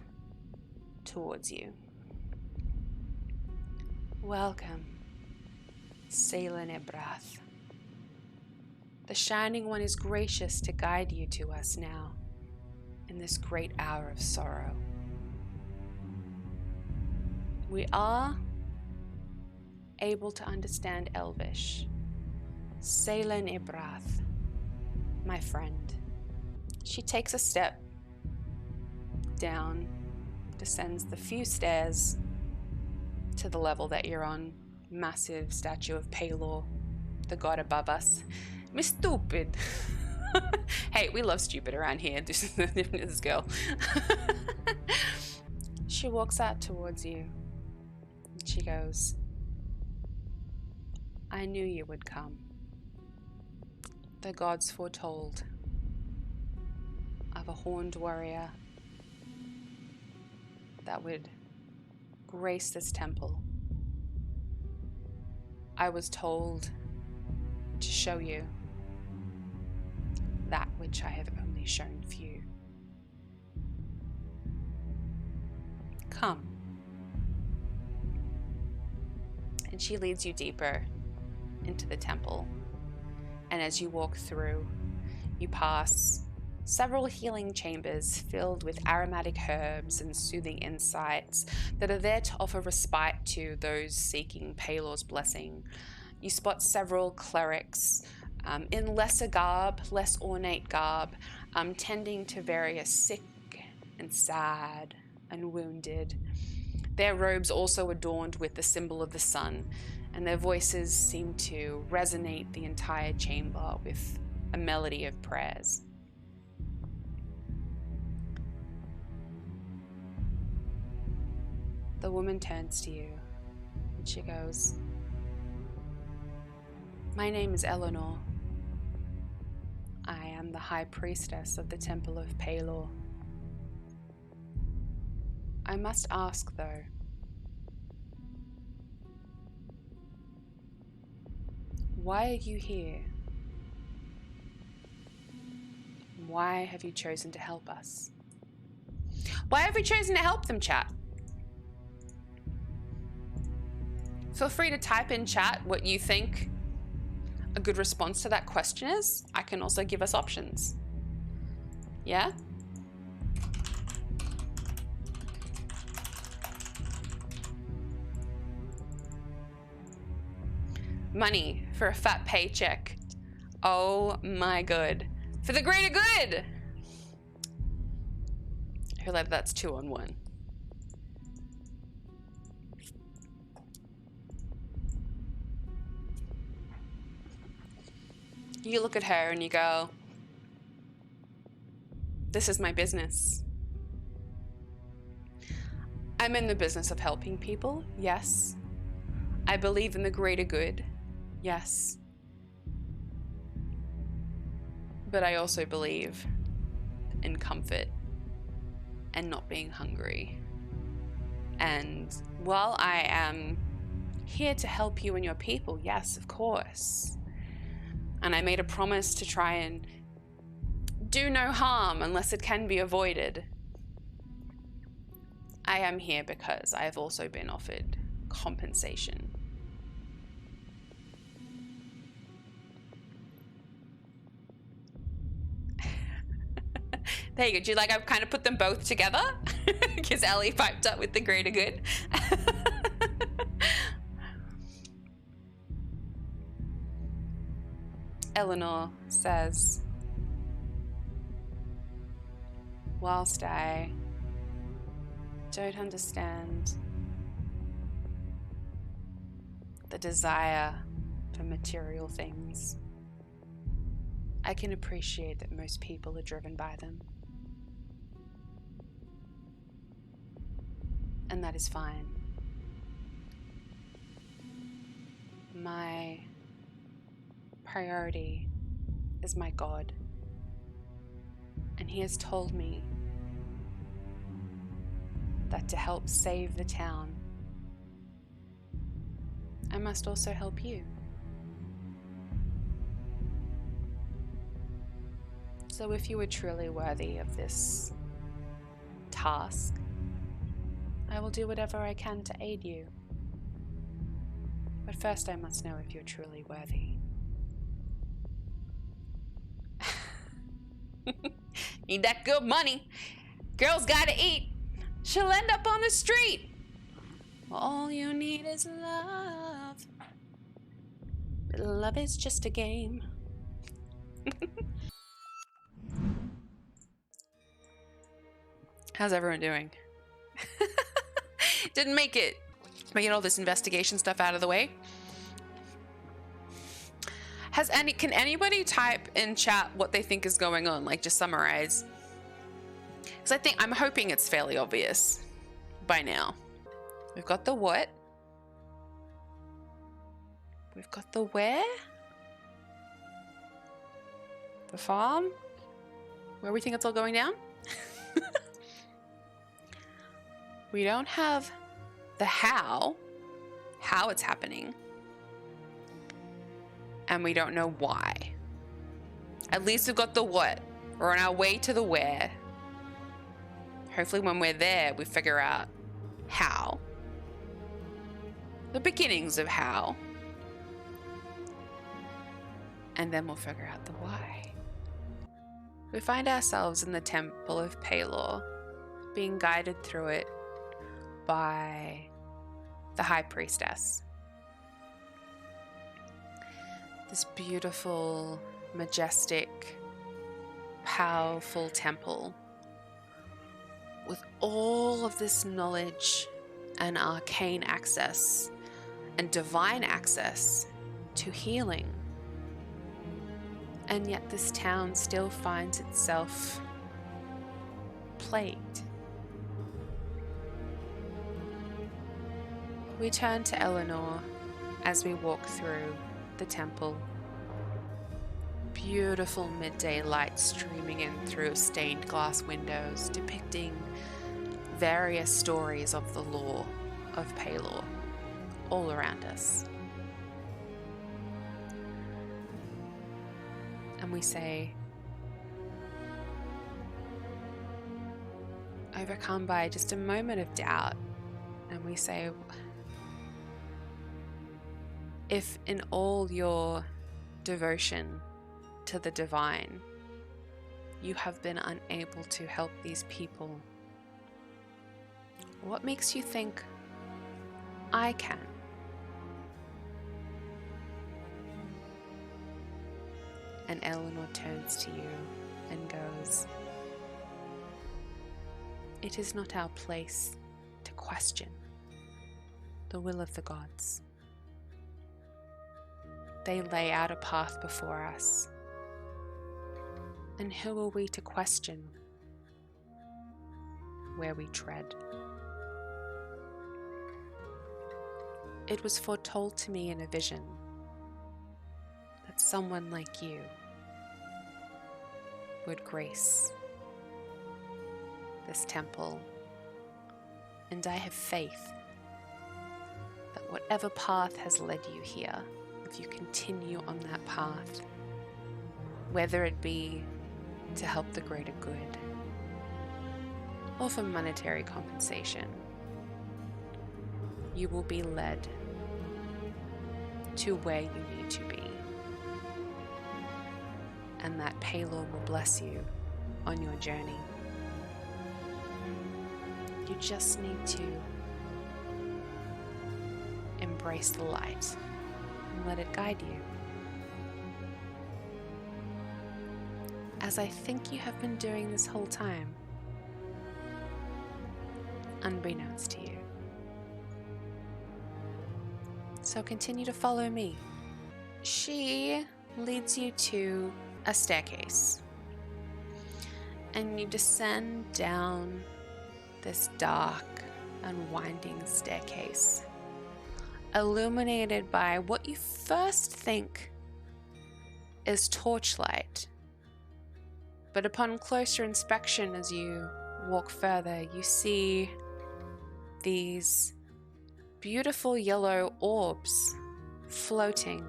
towards you. Welcome, Salen Ebrath. The Shining One is gracious to guide you to us now in this great hour of sorrow. We are able to understand Elvish. Salen Ebrath, my friend. She takes a step down, descends the few stairs to the level that you're on. Massive statue of Palor, the god above us. Miss Stupid. Hey, we love stupid around here. This is this girl. She walks out towards you. And she goes, I knew you would come. The gods foretold of a horned warrior that would grace this temple. I was told to show you that which I have only shown few. Come. And she leads you deeper into the temple. And as you walk through, you pass several healing chambers filled with aromatic herbs and soothing insights that are there to offer respite to those seeking Palor's blessing. You spot several clerics in lesser garb, less ornate garb, tending to various sick and sad and wounded. Their robes also adorned with the symbol of the sun, and their voices seem to resonate the entire chamber with a melody of prayers. The woman turns to you and she goes, my name is Eleanor. I am the high priestess of the Temple of Palor. I must ask though, why are you here? Why have you chosen to help us? Why have we chosen to help them, chat? Feel free to type in chat what you think a good response to that question is. I can also give us options. Yeah? Money for a fat paycheck. Oh my god. For the greater good! I feel like that's 2 on 1. You look at her and you go, this is my business. I'm in the business of helping people, yes. I believe in the greater good, yes. But I also believe in comfort and not being hungry. And while I am here to help you and your people, yes, of course. And I made a promise to try and do no harm unless it can be avoided. I am here because I have also been offered compensation. There you go. Do you like I've kind of put them both together? Because Ellie piped up with the greater good. Eleanor says, whilst I don't understand the desire for material things, I can appreciate that most people are driven by them. And that is fine. My priority is my God. And he has told me that to help save the town, I must also help you. So if you are truly worthy of this task, I will do whatever I can to aid you. But first I must know if you're truly worthy. Need that good money. Girl's gotta eat. She'll end up on the street. All you need is love. But love is just a game. How's everyone doing? Didn't make it. But all this investigation stuff out of the way. Can anybody type in chat what they think is going on? Like, just summarize. Because I'm hoping it's fairly obvious by now. We've got the what? We've got the where? The farm? Where we think it's all going down? We don't have the how it's happening. And we don't know why. At least we've got the what. We're on our way to the where. Hopefully when we're there, we figure out how. The beginnings of how. And then we'll figure out the why. We find ourselves in the temple of Palor, being guided through it by the high priestess. This beautiful, majestic, powerful temple with all of this knowledge and arcane access and divine access to healing. And yet this town still finds itself plagued. We turn to Eleanor as we walk through the temple. Beautiful midday light streaming in through stained glass windows, depicting various stories of the lore of Palor all around us. And we say, overcome by just a moment of doubt, and we say, if in all your devotion to the divine, you have been unable to help these people, what makes you think I can? And Eleanor turns to you and goes, it is not our place to question the will of the gods. They lay out a path before us. And who are we to question where we tread? It was foretold to me in a vision that someone like you would grace this temple, and I have faith that whatever path has led you here, if you continue on that path, whether it be to help the greater good or for monetary compensation, you will be led to where you need to be, and that Palor will bless you on your journey. You just need to embrace the light and let it guide you, as I think you have been doing this whole time, unbeknownst to you. So continue to follow me. She leads you to a staircase, and you descend down this dark and winding staircase, illuminated by what you first think is torchlight. But upon closer inspection, as you walk further, you see these beautiful yellow orbs floating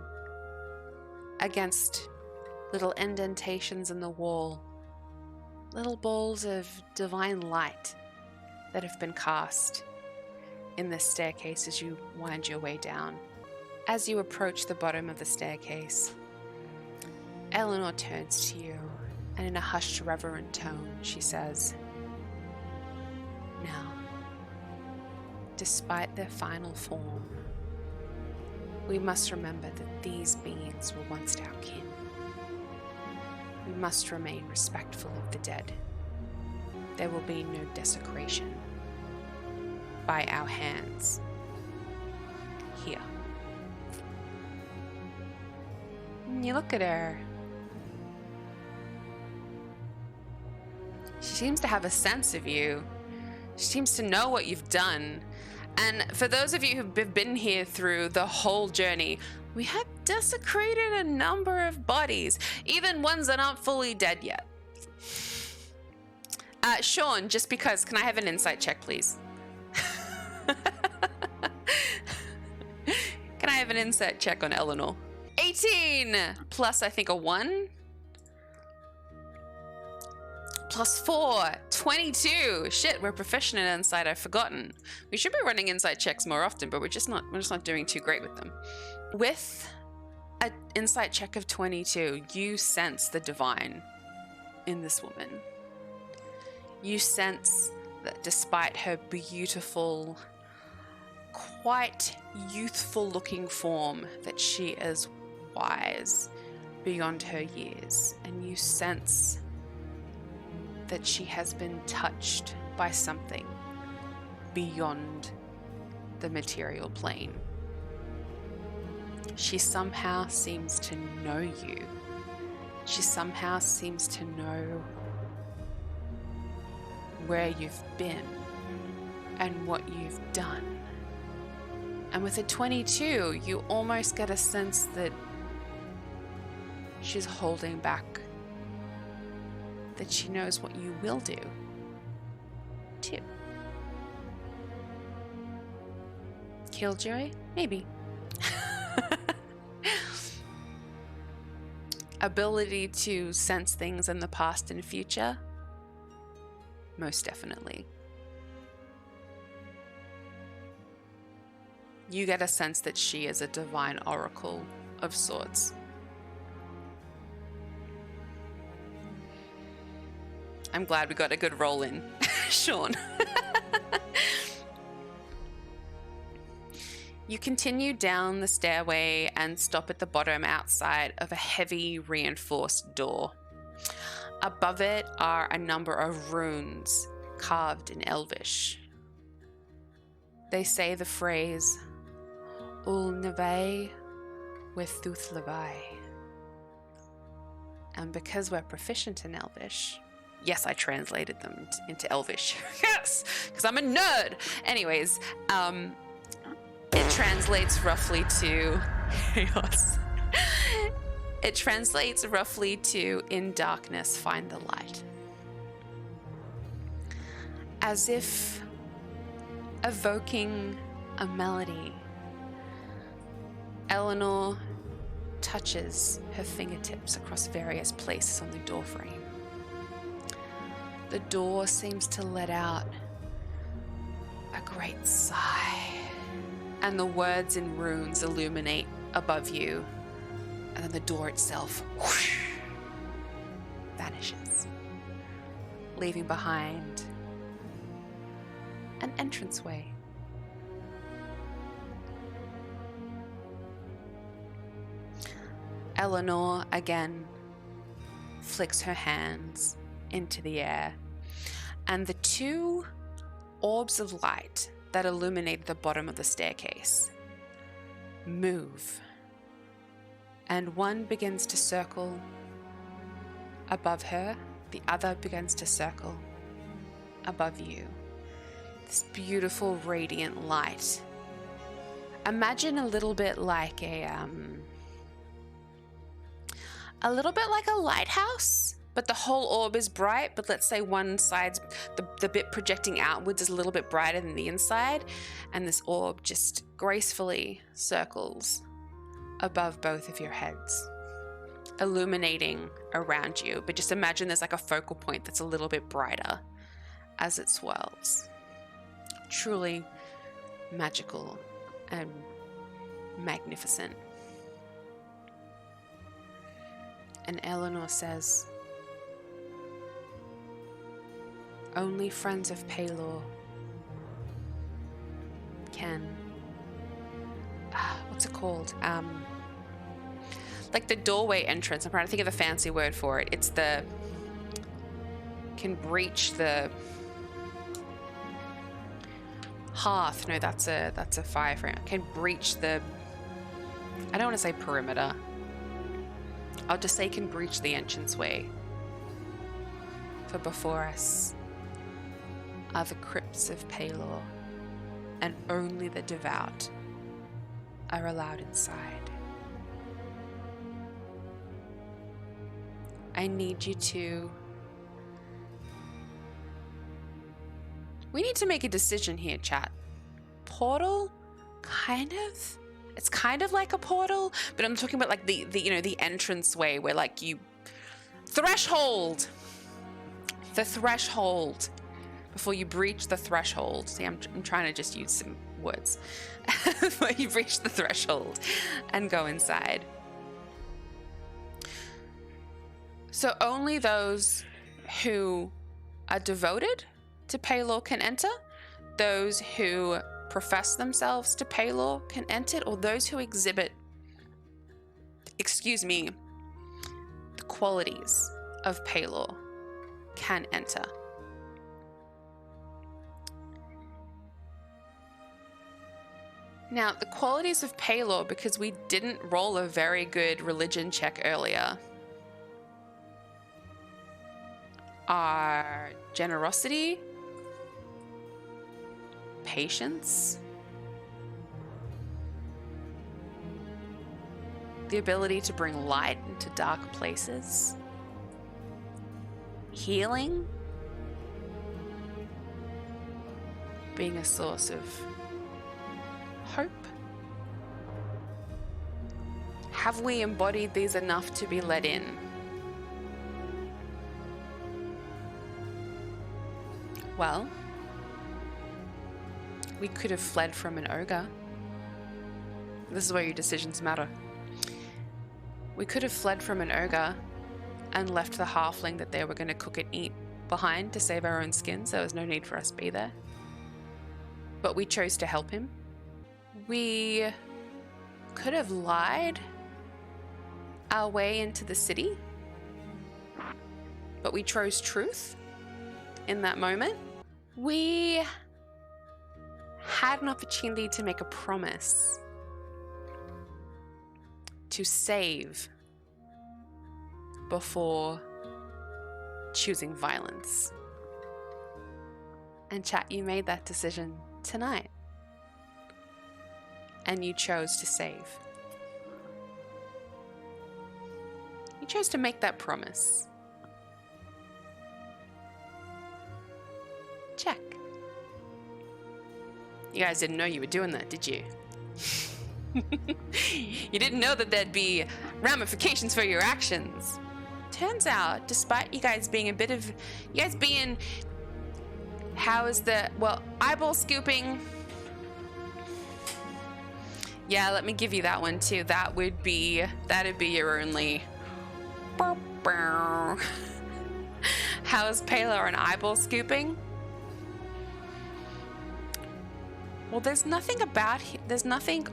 against little indentations in the wall, little balls of divine light that have been cast in this staircase as you wind your way down. As you approach the bottom of the staircase, Eleanor turns to you, and in a hushed, reverent tone, she says, "Now, despite their final form, we must remember that these beings were once our kin. We must remain respectful of the dead. There will be no desecration by our hands here." And you look at her. She seems to have a sense of you. She seems to know what you've done. And for those of you who've been here through the whole journey, we have desecrated a number of bodies, even ones that aren't fully dead yet. Sean, just because, can I have an insight check, please? Can I have an insight check on Eleanor? 18 plus, I think, a 1. Plus 4, 22. Shit, we're proficient in insight. I've forgotten. We should be running insight checks more often, but we're just not doing too great with them. With an insight check of 22, you sense the divine in this woman. You sense that despite her beautiful, quite youthful looking form, that she is wise beyond her years. And you sense that she has been touched by something beyond the material plane. She somehow seems to know you. She somehow seems to know where you've been and what you've done. And with a 22, you almost get a sense that she's holding back, that she knows what you will do, too. Killjoy? Maybe. Ability to sense things in the past and future? Most definitely. You get a sense that she is a divine oracle of sorts. I'm glad we got a good roll in, Sean. You continue down the stairway and stop at the bottom outside of a heavy reinforced door. Above it are a number of runes carved in Elvish. They say the phrase, Ul Neve with Thuth Levi. And because we're proficient in Elvish, yes, I translated them into Elvish. Yes, because I'm a nerd. Anyways, it translates roughly to chaos. It translates roughly to in darkness find the light. As if evoking a melody, Eleanor touches her fingertips across various places on the doorframe. The door seems to let out a great sigh, and the words in runes illuminate above you, and then the door itself whoosh, vanishes, leaving behind an entranceway. Eleanor again flicks her hands into the air, and the two orbs of light that illuminate the bottom of the staircase move, and one begins to circle above her, the other begins to circle above you. This beautiful radiant light. Imagine a little bit like a little bit like a lighthouse, but the whole orb is bright, but let's say one side's, the bit projecting outwards is a little bit brighter than the inside, and this orb just gracefully circles above both of your heads, illuminating around you. But just imagine there's like a focal point that's a little bit brighter as it swirls. Truly magical and magnificent. And Eleanor says, only friends of Palor can, what's it called? Like the doorway entrance. I'm trying to think of the fancy word for it. It's the, can breach the hearth. No, that's a fire frame. Can breach the, I don't want to say perimeter. I'll just say can breach the entranceway. For before us are the crypts of Palor, and only the devout are allowed inside. I need you to... We need to make a decision here, chat. Portal? Kind of? It's kind of like a portal, but I'm talking about like the the entranceway where like you... Threshold! The threshold. Before you breach the threshold. See, I'm trying to just use some words. Before you breach the threshold and go inside. So only those who are devoted to Palor can enter. Those who profess themselves to Palor can enter, or those who exhibit, the qualities of Palor can enter. Now, the qualities of Palor, because we didn't roll a very good religion check earlier, are generosity, patience, the ability to bring light into dark places, healing, being a source of hope. Have we embodied these enough to be let in? Well, we could have fled from an ogre. This is where your decisions matter. We could have fled from an ogre and left the halfling that they were going to cook and eat behind to save our own skins. There was no need for us to be there. But we chose to help him. We could have lied our way into the city, but we chose truth in that moment. We had an opportunity to make a promise to save before choosing violence. And chat, you made that decision tonight. and you chose to save. You chose to make that promise. Check. You guys didn't know you were doing that, did you? You didn't know that there'd be ramifications for your actions. Turns out, despite you guys being how is the, well, eyeball scooping. Yeah, let me give you that one too. That'd be your only. How is Palorian eyeball scooping? Well, there's nothing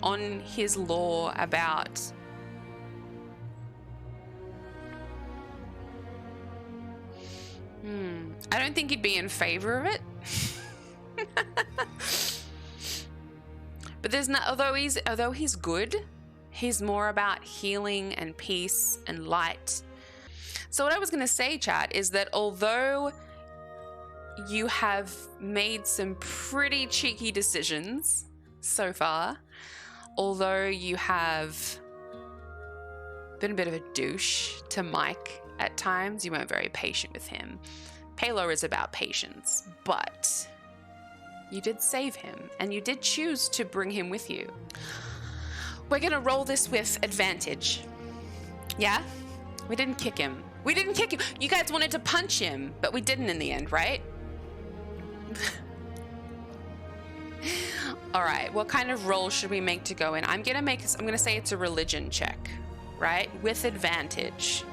on his lore about I don't think he'd be in favor of it. But there's not, although he's good, he's more about healing and peace and light. So what I was going to say, chat, is that although you have made some pretty cheeky decisions so far, although you have been a bit of a douche to Mike at times, you weren't very patient with him. Palor is about patience, but you did save him, and you did choose to bring him with you. We're gonna roll this with advantage. Yeah? We didn't kick him. You guys wanted to punch him, but we didn't in the end, right? All right, what kind of roll should we make to go in? I'm gonna say it's a religion check, right? With advantage.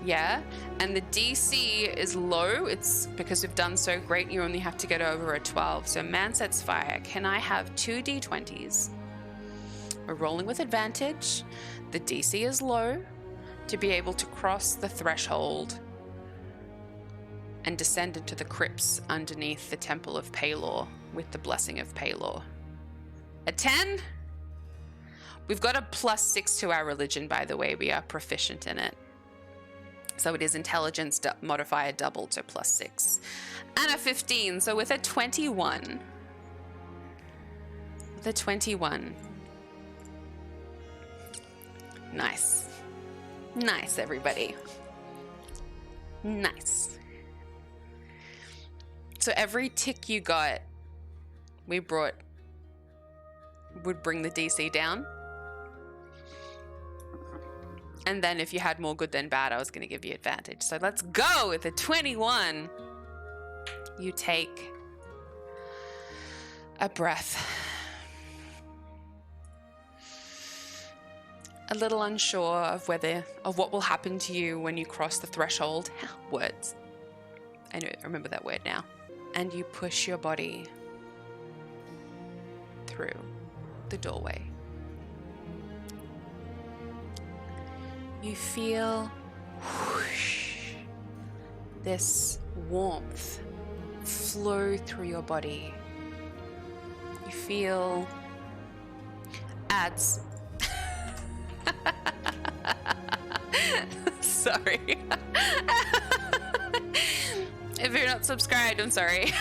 Yeah, and the DC is low. It's because we've done so great, you only have to get over a 12. So man sets fire. Can I have 2 D20s? We're rolling with advantage. The DC is low to be able to cross the threshold and descend into the crypts underneath the Temple of Palor with the blessing of Palor. A 10? We've got a +6 to our religion, by the way. We are proficient in it. So it is intelligence modifier doubled, so +6. And a 15, so with a 21. With a 21. Nice. Nice, everybody. Nice. So every tick you got, would bring the DC down. And then if you had more good than bad, I was going to give you advantage. So let's go with a 21. You take a breath. A little unsure of what will happen to you when you cross the threshold. Words. I remember that word now. And you push your body through the doorway. You feel whoosh, this warmth flow through your body. You feel ads. Sorry. If you're not subscribed, I'm sorry.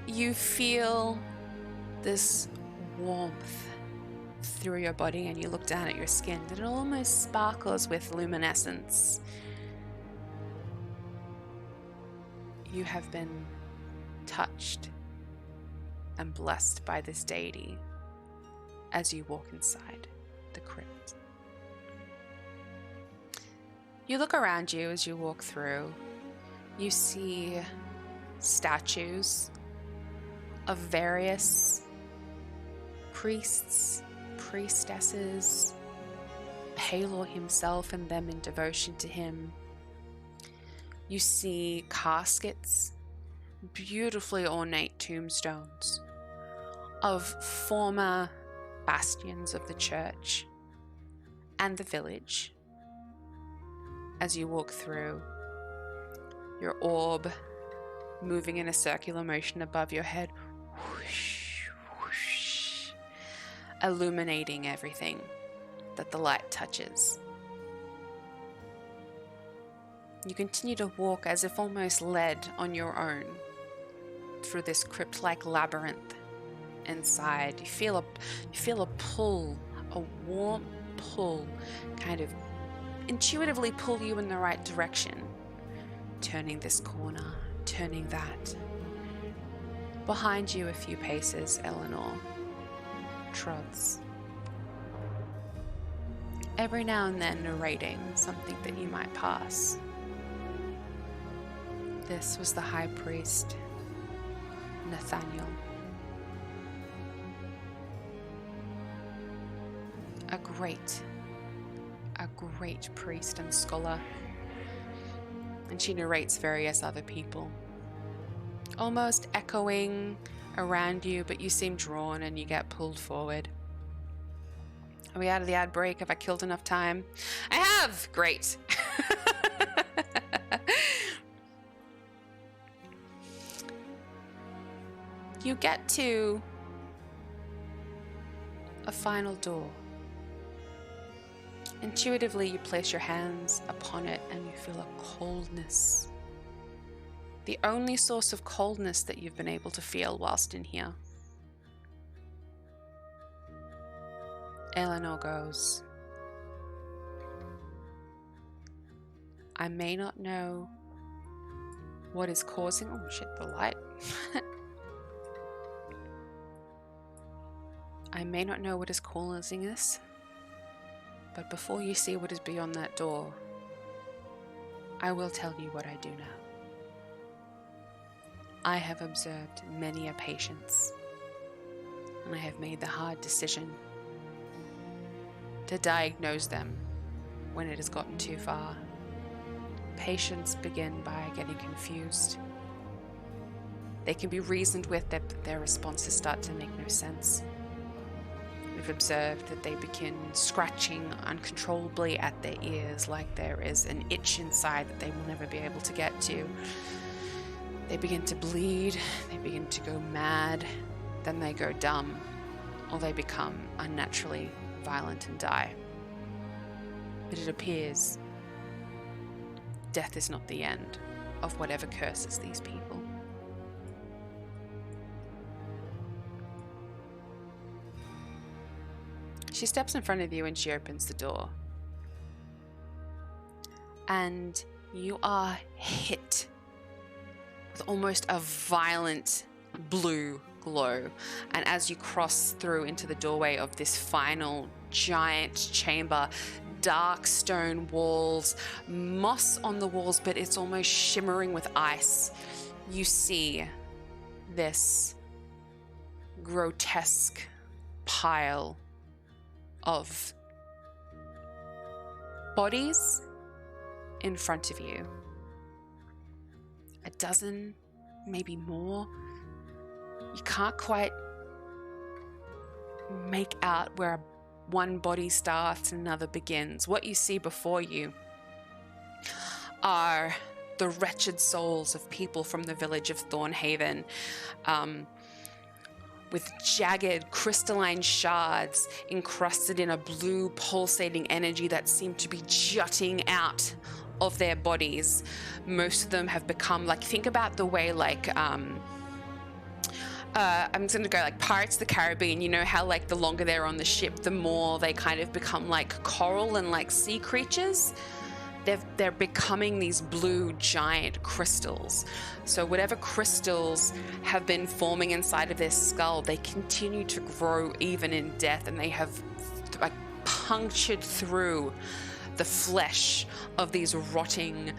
You feel this warmth through your body, and you look down at your skin and it almost sparkles with luminescence. You have been touched and blessed by this deity as you walk inside the crypt. You look around you as you walk through. You see statues of various priests, priestesses, Palor himself and them in devotion to him. You see caskets, beautifully ornate tombstones of former bastions of the church and the village. As you walk through, your orb moving in a circular motion above your head, whoosh, whoosh, illuminating everything that the light touches. You continue to walk as if almost led on your own through this crypt-like labyrinth inside. You feel a pull, a warm pull, kind of intuitively pull you in the right direction. Turning this corner, turning that. Behind you a few paces, Eleanor trots. Every now and then narrating something that you might pass. This was the high priest, Nathaniel. A great priest and scholar. And she narrates various other people, almost echoing around you, but you seem drawn and you get pulled forward. Are we out of the ad break? Have I killed enough time? I have! Great. You get to a final door. Intuitively, you place your hands upon it and you feel a coldness. The only source of coldness that you've been able to feel whilst in here. Eleanor goes, I may not know what is causing... Oh shit, the light. I may not know what is causing this, but before you see what is beyond that door, I will tell you what I do know. I have observed many a patience, and I have made the hard decision to diagnose them when it has gotten too far. Patients begin by getting confused. They can be reasoned with, but their responses start to make no sense. We've observed that they begin scratching uncontrollably at their ears, like there is an itch inside that they will never be able to get to. They begin to bleed, they begin to go mad, then they go dumb, or they become unnaturally violent and die. But it appears death is not the end of whatever curses these people. She steps in front of you and she opens the door. And you are hit with almost a violent blue glow. And as you cross through into the doorway of this final giant chamber, dark stone walls, moss on the walls, but it's almost shimmering with ice. You see this grotesque pile of bodies in front of you. A dozen, maybe more. You can't quite make out where one body starts and another begins. What you see before you are the wretched souls of people from the village of Thornhaven, with jagged crystalline shards encrusted in a blue pulsating energy that seem to be jutting out of their bodies. Most of them have become like, think about the way like I'm just gonna go like Pirates of the Caribbean. You know how like the longer they're on the ship, the more they kind of become like coral and like sea creatures. They're becoming these blue giant crystals. So whatever crystals have been forming inside of their skull, they continue to grow even in death, and they have like punctured through the flesh of these rotting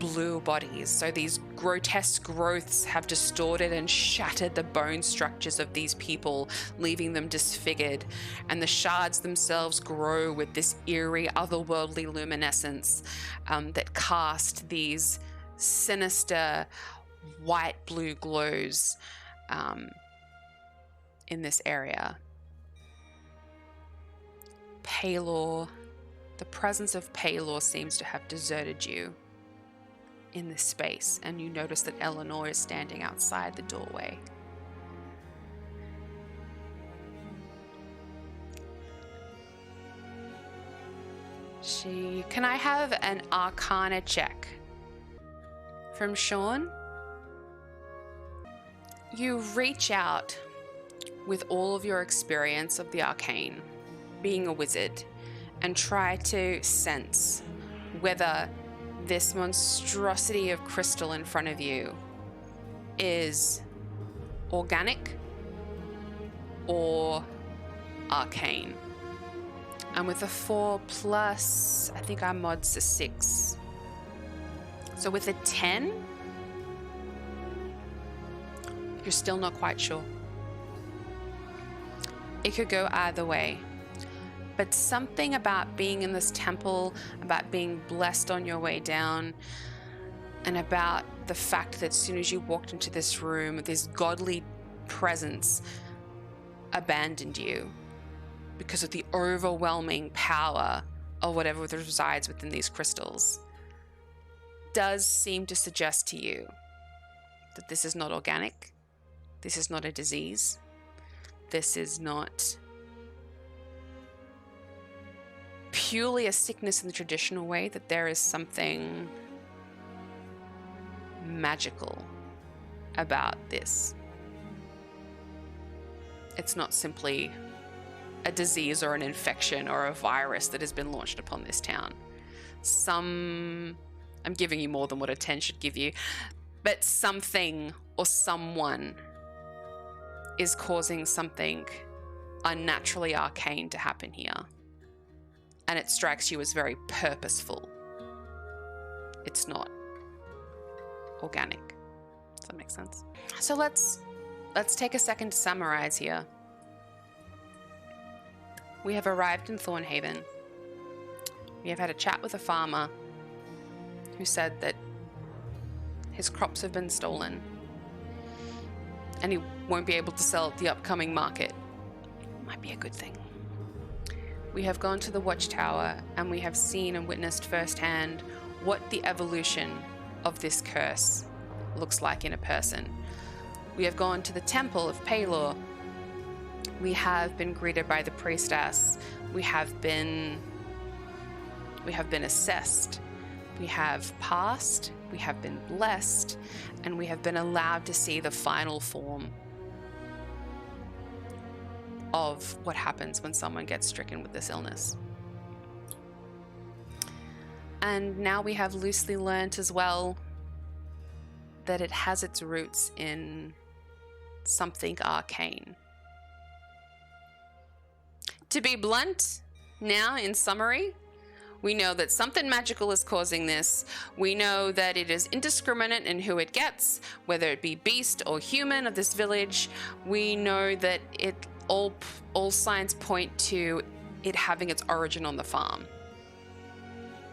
blue bodies. So these grotesque growths have distorted and shattered the bone structures of these people, leaving them disfigured. And the shards themselves grow with this eerie, otherworldly luminescence that cast these sinister white-blue glows in this area. Palor, the presence of Palor seems to have deserted you in this space, and you notice that Eleanor is standing outside the doorway. Can I have an Arcana check from Sean? You reach out with all of your experience of the arcane, being a wizard, and try to sense whether this monstrosity of crystal in front of you is organic or arcane. And with a 4 plus, I think our mod's a 6. So with a 10, you're still not quite sure. It could go either way. But something about being in this temple, about being blessed on your way down, and about the fact that as soon as you walked into this room, this godly presence abandoned you because of the overwhelming power of whatever resides within these crystals, does seem to suggest to you that this is not organic, this is not a disease, this is not purely a sickness in the traditional way, that there is something magical about this. It's not simply a disease or an infection or a virus that has been launched upon this town. I'm giving you more than what a 10 should give you, but something or someone is causing something unnaturally arcane to happen here. And it strikes you as very purposeful. It's not organic. Does that make sense? So let's take a second to summarize here. We have arrived in Thornhaven. We have had a chat with a farmer who said that his crops have been stolen and he won't be able to sell at the upcoming market. Might be a good thing. We have gone to the watchtower and we have seen and witnessed firsthand what the evolution of this curse looks like in a person. We have gone to the temple of Palor. We have been greeted by the priestess. We have been assessed. We have passed. We have been blessed, and we have been allowed to see the final form of what happens when someone gets stricken with this illness. And now we have loosely learnt as well that it has its roots in something arcane. To be blunt, now in summary, we know that something magical is causing this. We know that it is indiscriminate in who it gets, whether it be beast or human of this village. We know that all signs point to it having its origin on the farm.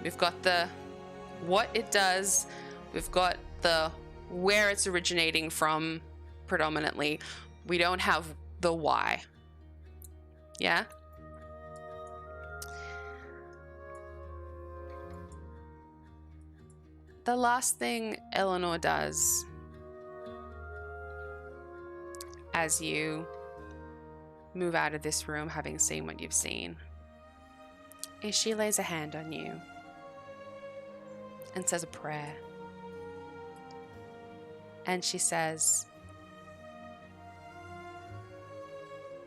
We've got the what it does. We've got the where it's originating from predominantly. We don't have the why. Yeah? The last thing Eleanor does as you move out of this room, having seen what you've seen, is she lays a hand on you and says a prayer. And she says,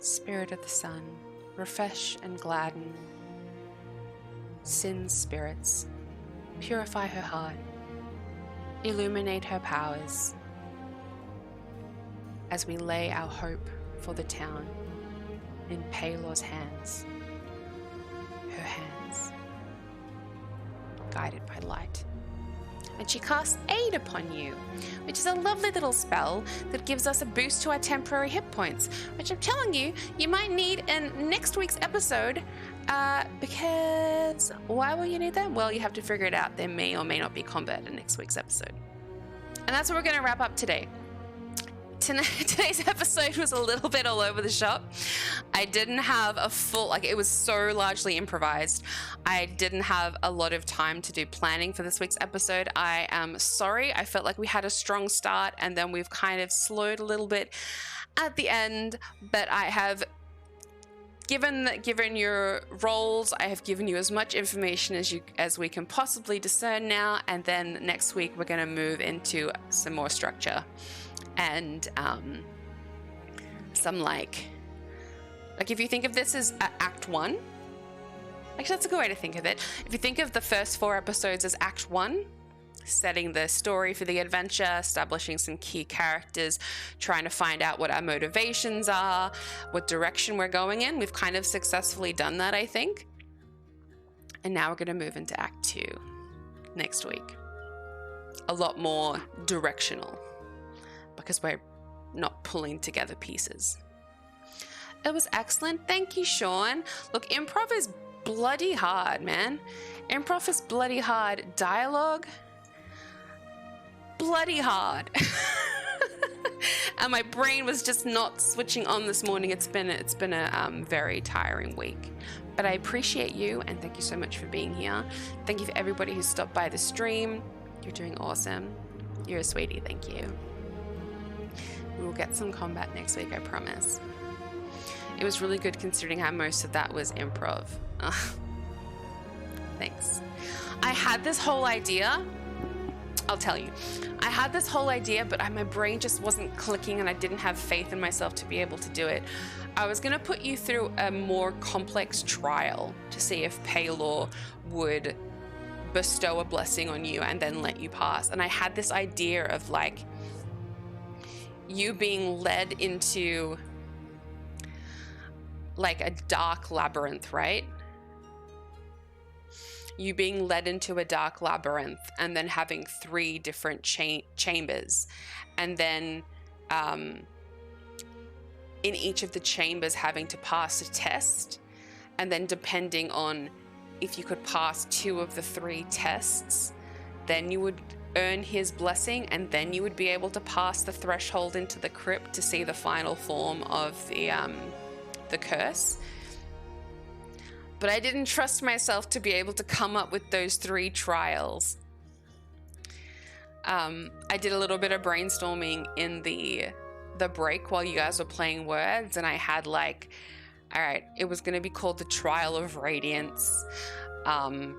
Spirit of the sun, refresh and gladden Sin's spirits, purify her heart, illuminate her powers, as we lay our hope for the town in Palor's hands, her hands, guided by light. And she casts Aid upon you, which is a lovely little spell that gives us a boost to our temporary hit points, which I'm telling you, you might need in next week's episode, because why will you need that? Well, you have to figure it out. There may or may not be combat in next week's episode. And that's what we're going to wrap up today. Today's episode was a little bit all over the shop. I didn't have a full, it was so largely improvised. I didn't have a lot of time to do planning for this week's episode. I am sorry. I felt like we had a strong start and then we've kind of slowed a little bit at the end, but I have given your roles, I have given you as much information as we can possibly discern now, and then next week we're going to move into some more structure and some like if you think of this as Act 1, actually that's a good way to think of it. If you think of the first 4 episodes as Act 1, setting the story for the adventure, establishing some key characters, trying to find out what our motivations are, what direction we're going in. We've kind of successfully done that, I think. And now we're going to move into Act 2 next week. A lot more directional because we're not pulling together pieces. It was excellent. Thank you, Sean. Look, improv is bloody hard, man. Improv is bloody hard. Dialogue, bloody hard. And my brain was just not switching on this morning. It's been a very tiring week. But I appreciate you, and thank you so much for being here. Thank you for everybody who stopped by the stream. You're doing awesome. You're a sweetie. Thank you. We will get some combat next week, I promise. It was really good considering how most of that was improv. Thanks. I had this whole idea. I'll tell you. I had this whole idea, but my brain just wasn't clicking and I didn't have faith in myself to be able to do it. I was going to put you through a more complex trial to see if Palor would bestow a blessing on you and then let you pass. And I had this idea of like you being led into like a dark labyrinth, right? You being led into a dark labyrinth and then having 3 different chambers, and then in each of the chambers having to pass a test, and then depending on if you could pass 2 of the 3 tests, then you would earn his blessing, and then you would be able to pass the threshold into the crypt to see the final form of the curse. But I didn't trust myself to be able to come up with those 3 trials. I did a little bit of brainstorming in the break while you guys were playing words, and I had like, all right, it was going to be called the Trial of Radiance, and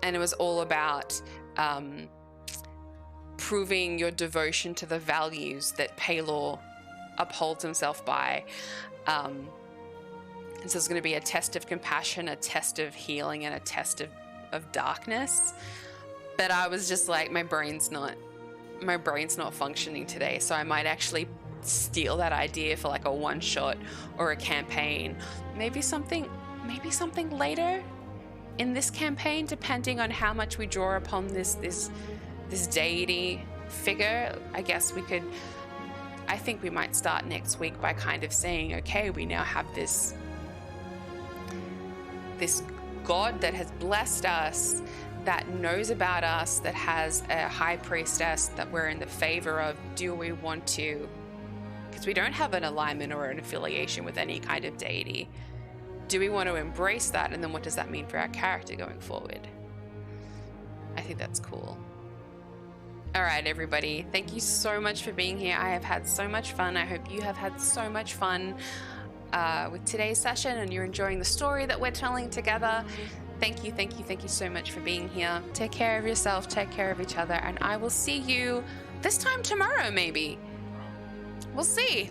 it was all about proving your devotion to the values that Palor upholds himself by. And so it's going to be a test of compassion, a test of healing, and a test of darkness. But I was just like, my brain's not functioning today, so I might actually steal that idea for like a one-shot or a campaign. Maybe something later in this campaign, depending on how much we draw upon this deity figure. I think we might start next week by kind of saying, okay, we now have this God that has blessed us, that knows about us, that has a high priestess that we're in the favor of. Do we want to, because we don't have an alignment or an affiliation with any kind of deity, do we want to embrace that? And then what does that mean for our character going forward? I think that's cool. All right, everybody. Thank you so much for being here. I have had so much fun. I hope you have had so much fun with today's session and you're enjoying the story that we're telling together. Thank you so much for being here. Take care of yourself, take care of each other, and I will see you this time tomorrow, maybe. We'll see.